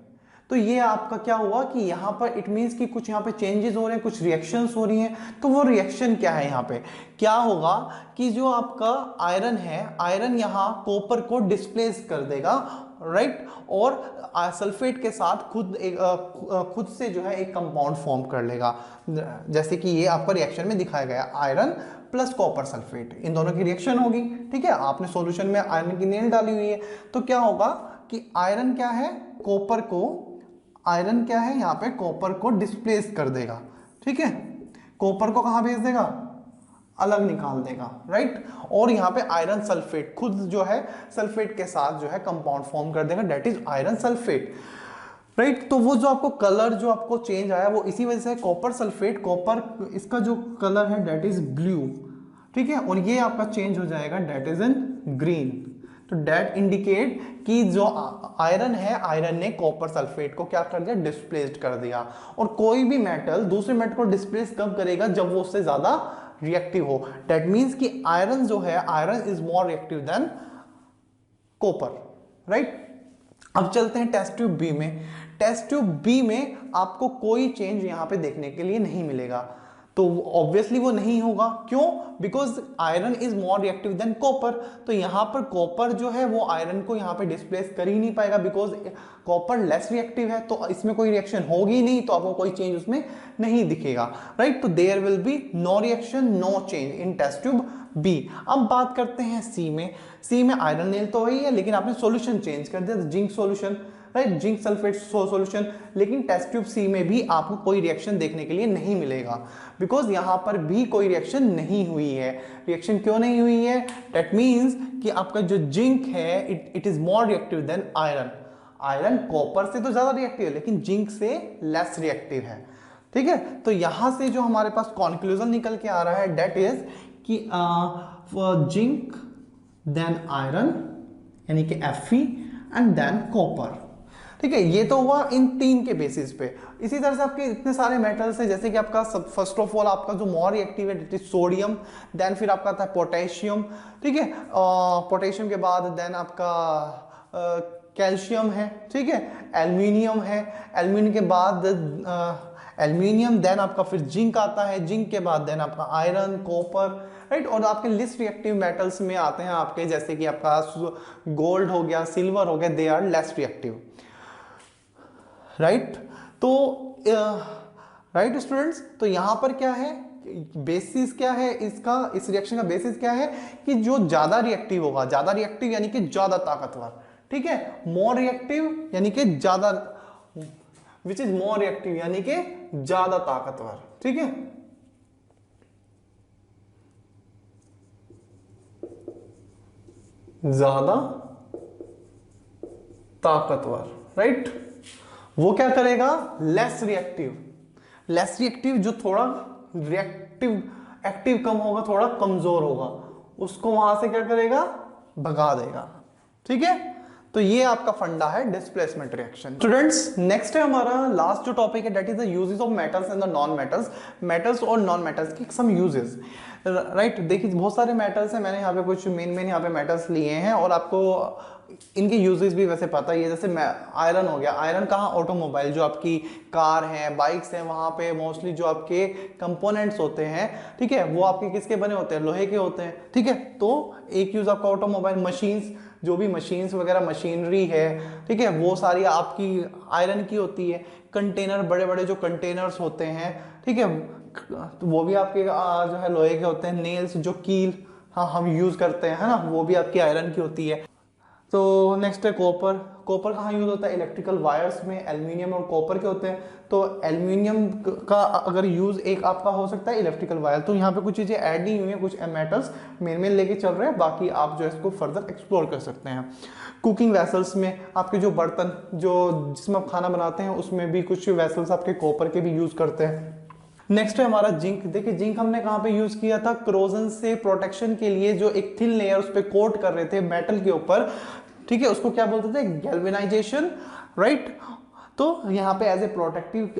तो ये आपका क्या हुआ कि यहाँ पर इट मीन्स कि कुछ यहाँ पे चेंजेस हो रहे हैं, कुछ रिएक्शंस हो रही हैं। तो वो रिएक्शन क्या है, यहाँ पे क्या होगा कि जो आपका आयरन है, आयरन यहाँ कॉपर को डिस्प्लेस कर देगा, राइट, और सल्फेट के साथ खुद से जो है एक कंपाउंड फॉर्म कर लेगा, जैसे कि ये आपका रिएक्शन में दिखाया गया, आयरन प्लस कॉपर सल्फेट, इन दोनों की रिएक्शन होगी, ठीक है। आपने सॉल्यूशन में आयरन की नेल डाली हुई है, तो क्या होगा कि आयरन क्या है, कॉपर को, आयरन क्या है यहाँ पे कॉपर को डिस्प्लेस कर देगा, ठीक है। कॉपर को कहां भेज देगा, अलग निकाल देगा, राइट। और यहाँ पे आयरन सल्फेट खुद जो है सल्फेट के साथ जो है कंपाउंड फॉर्म कर देगा, that is iron sulphate, right. तो वो जो आपको कलर जो आपको चेंज आया वो इसी वजह से कॉपर सल्फेट, कॉपर इसका जो कलर है दैट इज ब्लू, ठीक है, और ये आपका चेंज हो जाएगा दैट इज इन ग्रीन। तो दैट इंडिकेट कि जो आयरन है, आयरन ने कॉपर सल्फेट को क्या कर दिया, डिस्प्लेस्ड कर दिया। और कोई भी मेटल दूसरे मेटल को डिस्प्लेस कब करेगा, जब वो उससे ज्यादा रिएक्टिव हो। दैट मीन्स कि आयरन जो है, iron is more reactive than copper, right. अब चलते हैं टेस्ट ट्यूब बी में। टेस्ट ट्यूब बी में आपको कोई चेंज यहां पे देखने के लिए नहीं मिलेगा। तो ऑब्वियसली वो नहीं होगा। क्यों? Because iron is more reactive than copper. तो यहाँ पर कॉपर जो है वो आयरन को यहाँ पे डिस्प्लेस कर ही नहीं पाएगा, बिकॉज कॉपर लेस रिएक्टिव है, तो इसमें कोई रिएक्शन होगी नहीं, तो आपको कोई चेंज उसमें नहीं दिखेगा, राइट। तो there will be no reaction, no change in test tube B. अब बात करते हैं सी में। सी में आयरन नेल तो वही है, लेकिन आपने सॉल्यूशन चेंज कर दिया, zinc solution, right, zinc sulphate solution. लेकिन टेस्ट ट्यूब सी में भी आपको कोई रिएक्शन देखने के लिए नहीं मिलेगा, बिकॉज यहां पर भी कोई रिएक्शन नहीं हुई है। रिएक्शन क्यों नहीं हुई है? दैट मीन्स कि आपका जो जिंक है it is more reactive than iron. Iron copper से तो ज्यादा रिएक्टिव है, लेकिन जिंक से लेस रिएक्टिव है, ठीक है। तो यहां से जो हमारे पास कॉन्क्लूजन निकल के आ रहा है दैट इज कि जिंक देन आयरन, यानी कि Fe एंड देन कॉपर, ठीक है। ये तो हुआ इन तीन के बेसिस पे। इसी तरह से आपके इतने सारे मेटल्स हैं, जैसे कि आपका फर्स्ट ऑफ ऑल आपका जो मोर रिएक्टिव है इट इज सोडियम, देन फिर आपका आता है पोटेशियम, ठीक है। पोटेशियम के बाद देन आपका कैल्शियम है, ठीक है, एल्यूमिनियम है, एल्यूमिनियम के बाद एल्यूमिनियम, देन आपका फिर जिंक आता है, जिंक के बाद देन आपका आयरन, कॉपर, राइट। और आपके लिस्ट रिएक्टिव मेटल्स में आते हैं आपके, जैसे कि आपका गोल्ड हो गया, सिल्वर हो गया, they are less reactive, right. तो राइट स्टूडेंट्स, तो यहां पर क्या है, बेसिस क्या है इसका, इस रिएक्शन का बेसिस क्या है कि जो ज्यादा रिएक्टिव होगा, ज्यादा रिएक्टिव यानी कि ज्यादा ताकतवर, ठीक है। मोर रिएक्टिव यानी कि ज्यादा, विच इज मोर रिएक्टिव यानी कि ज्यादा ताकतवर, ठीक है। ज्यादा ताकतवर, राइट। वो क्या करेगा? Less reactive. लेस रिएक्टिव जो थोड़ा रिएक्टिव एक्टिव कम होगा, थोड़ा कमजोर होगा, उसको वहां से क्या करेगा? भगा देगा, ठीक है। तो ये आपका फंडा है डिस्प्लेसमेंट रिएक्शन। स्टूडेंट्स, नेक्स्ट है हमारा लास्ट जो टॉपिक है that is the uses of metals and the non metals. Metals और नॉन मेटल्स की सम यूजेस, राइट। देखिए बहुत सारे मेटल्स हैं, मैंने यहाँ पे कुछ मेन यहाँ पे मेटल्स लिए हैं और आपको इनके यूजेस भी वैसे पता ही है। जैसे आयरन हो गया, आयरन कहाँ? ऑटोमोबाइल, जो आपकी कार है, बाइक्स हैं, वहाँ पे मोस्टली जो आपके कंपोनेंट्स होते हैं, ठीक है, वो आपके किसके बने होते हैं? लोहे के होते हैं, ठीक है। तो एक यूज आपका ऑटोमोबाइल, मशीन्स, जो भी मशीन्स वगैरह मशीनरी है, ठीक है, वो सारी आपकी आयरन की होती है। कंटेनर, बड़े बड़े जो कंटेनर्स होते हैं, ठीक है, तो वो भी आपके जो है लोहे के होते हैं। नेल्स, जो कील हाँ हम यूज करते हैं, है ना, वो भी आपकी आयरन की होती है। तो नेक्स्ट है कॉपर। कॉपर कहाँ यूज होता है? इलेक्ट्रिकल वायर्स में। एल्यूमिनियम और कॉपर के होते हैं। तो एल्यूमिनियम का अगर यूज एक आपका हो सकता है इलेक्ट्रिकल वायर। तो यहाँ पे कुछ चीजें ऐड नहीं हुई है, कुछ मेटल्स मेन लेके चल रहे हैं, बाकी आप जो है इसको फर्दर एक्सप्लोर कर सकते हैं। कुकिंग वेसल्स में आपके जो बर्तन, जो जिसमें आप खाना बनाते हैं, उसमें भी कुछ वेसल्स आपके कॉपर के भी यूज करते हैं। नेक्स्ट है हमारा जिंक। देखिए जिंक हमने कहाँ पे यूज किया था? क्रोजन से प्रोटेक्शन के लिए जो एक थिन लेयर उस पर कोट कर रहे थे मेटल के ऊपर, ठीक है, उसको क्या बोलते थे? Galvanisation, right. तो यहाँ पे एज ए प्रोटेक्टिव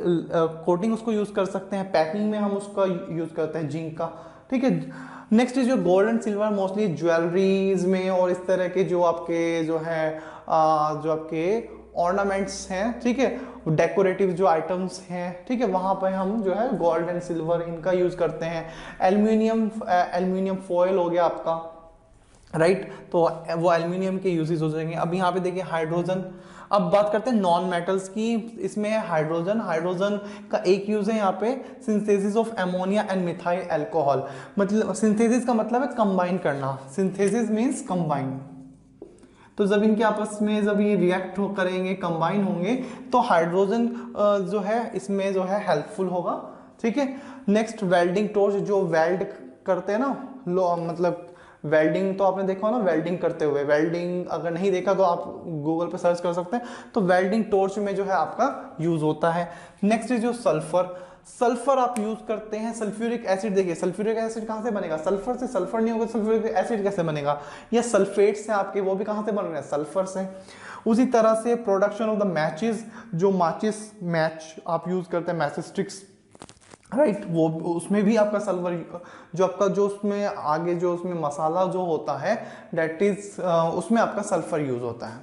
कोटिंग उसको यूज कर सकते हैं। पैकिंग में हम उसका यूज करते हैं जिंक का, ठीक है। नेक्स्ट इज जो gold and silver, mostly jewelleries में और इस तरह के जो आपके जो है जो आपके ऑर्नामेंट्स हैं, ठीक है, डेकोरेटिव जो आइटम्स हैं, ठीक है, वहां पर हम जो है गोल्ड एंड सिल्वर इनका यूज करते हैं। एल्यूमिनियम फॉयल हो गया आपका, राइट। तो वो एल्यूमिनियम के यूजेस हो जाएंगे। अब यहाँ पे देखिए हाइड्रोजन। अब बात करते हैं नॉन मेटल्स की। इसमें है हाइड्रोजन। हाइड्रोजन का एक यूज है यहाँ पे, synthesis of ammonia and methyl alcohol. मतलब सिंथेसिस का मतलब है कंबाइन करना। Synthesis means combine. तो जब इनके आपस में जब ये रिएक्ट करेंगे, कंबाइन होंगे, तो हाइड्रोजन जो है इसमें जो है हेल्पफुल होगा, ठीक है। नेक्स्ट वेल्डिंग टॉर्च, जो वेल्ड करते हैं ना, मतलब वेल्डिंग तो आपने देखा हो ना, वेल्डिंग करते हुए। वेल्डिंग अगर नहीं देखा तो आप गूगल पे सर्च कर सकते हैं। तो वेल्डिंग टॉर्च में जो है आपका यूज होता है। नेक्स्ट इज जो सल्फर। सल्फर आप यूज करते हैं। सल्फ्यूरिक एसिड, देखिए सल्फ्यूरिक एसिड कहां से बनेगा? सल्फर से। सल्फर नहीं होगा सल्फ्यूरिक एसिड कैसे बनेगा? या सल्फेट्स हैं आपके, वो भी कहां से बन रहे हैं? सल्फर से। उसी तरह से प्रोडक्शन ऑफ द मैचेस, जो माचिस मैच आप यूज करते हैं, मैचेस स्टिक्स, राइट, वो उसमें भी आपका सल्फर, जो आपका जो उसमें आगे जो उसमें मसाला जो होता है दैट इज उसमें आपका सल्फर यूज होता है,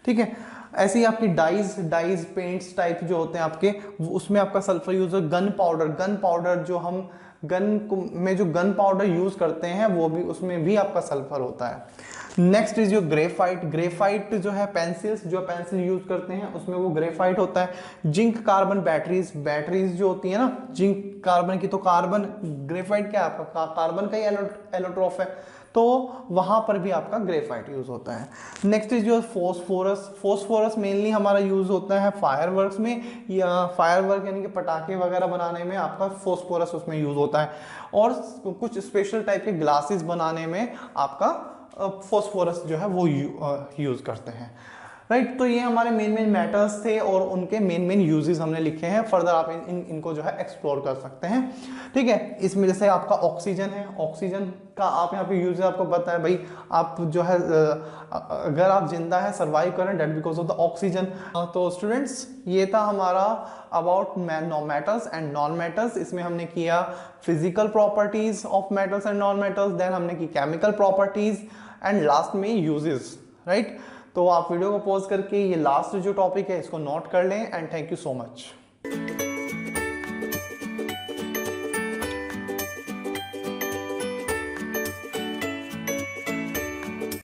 ठीक है। ऐसे ही आपकी डाइज पेंट्स टाइप जो होते हैं आपके, उसमें आपका सल्फर यूज है। गन पाउडर जो हम में जो गन पाउडर यूज करते हैं वो भी, उसमें भी आपका सल्फर होता है। नेक्स्ट इज जो ग्रेफाइट। ग्रेफाइट जो है पेंसिल्स, जो पेंसिल यूज करते हैं उसमें वो ग्रेफाइट होता है। जिंक कार्बन बैटरीज, बैटरीज जो होती है ना जिंक कार्बन की, तो कार्बन, ग्रेफाइट क्या है आपका कार्बन का ही एलोट्रोफ है, तो वहां पर भी आपका ग्रेफाइट यूज होता है। नेक्स्ट इज जो फोस्फोरस। फोस्फोरस मेनली हमारा यूज होता है फायरवर्क्स में, या फायरवर्क यानी कि पटाखे वगैरह बनाने में आपका फोस्फोरस उसमें यूज होता है, और कुछ स्पेशल टाइप के ग्लासेस बनाने में आपका फोस्फोरस जो है वो यूज करते हैं। राइट, तो ये हमारे मेन मेन मेटल्स थे और उनके मेन मेन यूजेस हमने लिखे हैं। फर्दर आप इनको जो है एक्सप्लोर कर सकते हैं। ठीक है, इसमें जैसे आपका ऑक्सीजन है, ऑक्सीजन का आप यहाँ पे यूज आपको पता है भाई, आप जो है अगर आप जिंदा है सर्वाइव करें that because of the oxygen. तो स्टूडेंट्स ये था हमारा about metals and non metals. इसमें हमने किया physical properties of metals and non metals, then हमने की केमिकल प्रॉपर्टीज, एंड लास्ट में यूजेस। राइट, तो आप वीडियो को पॉज करके ये लास्ट जो टॉपिक है इसको नोट कर लें, and thank you so much.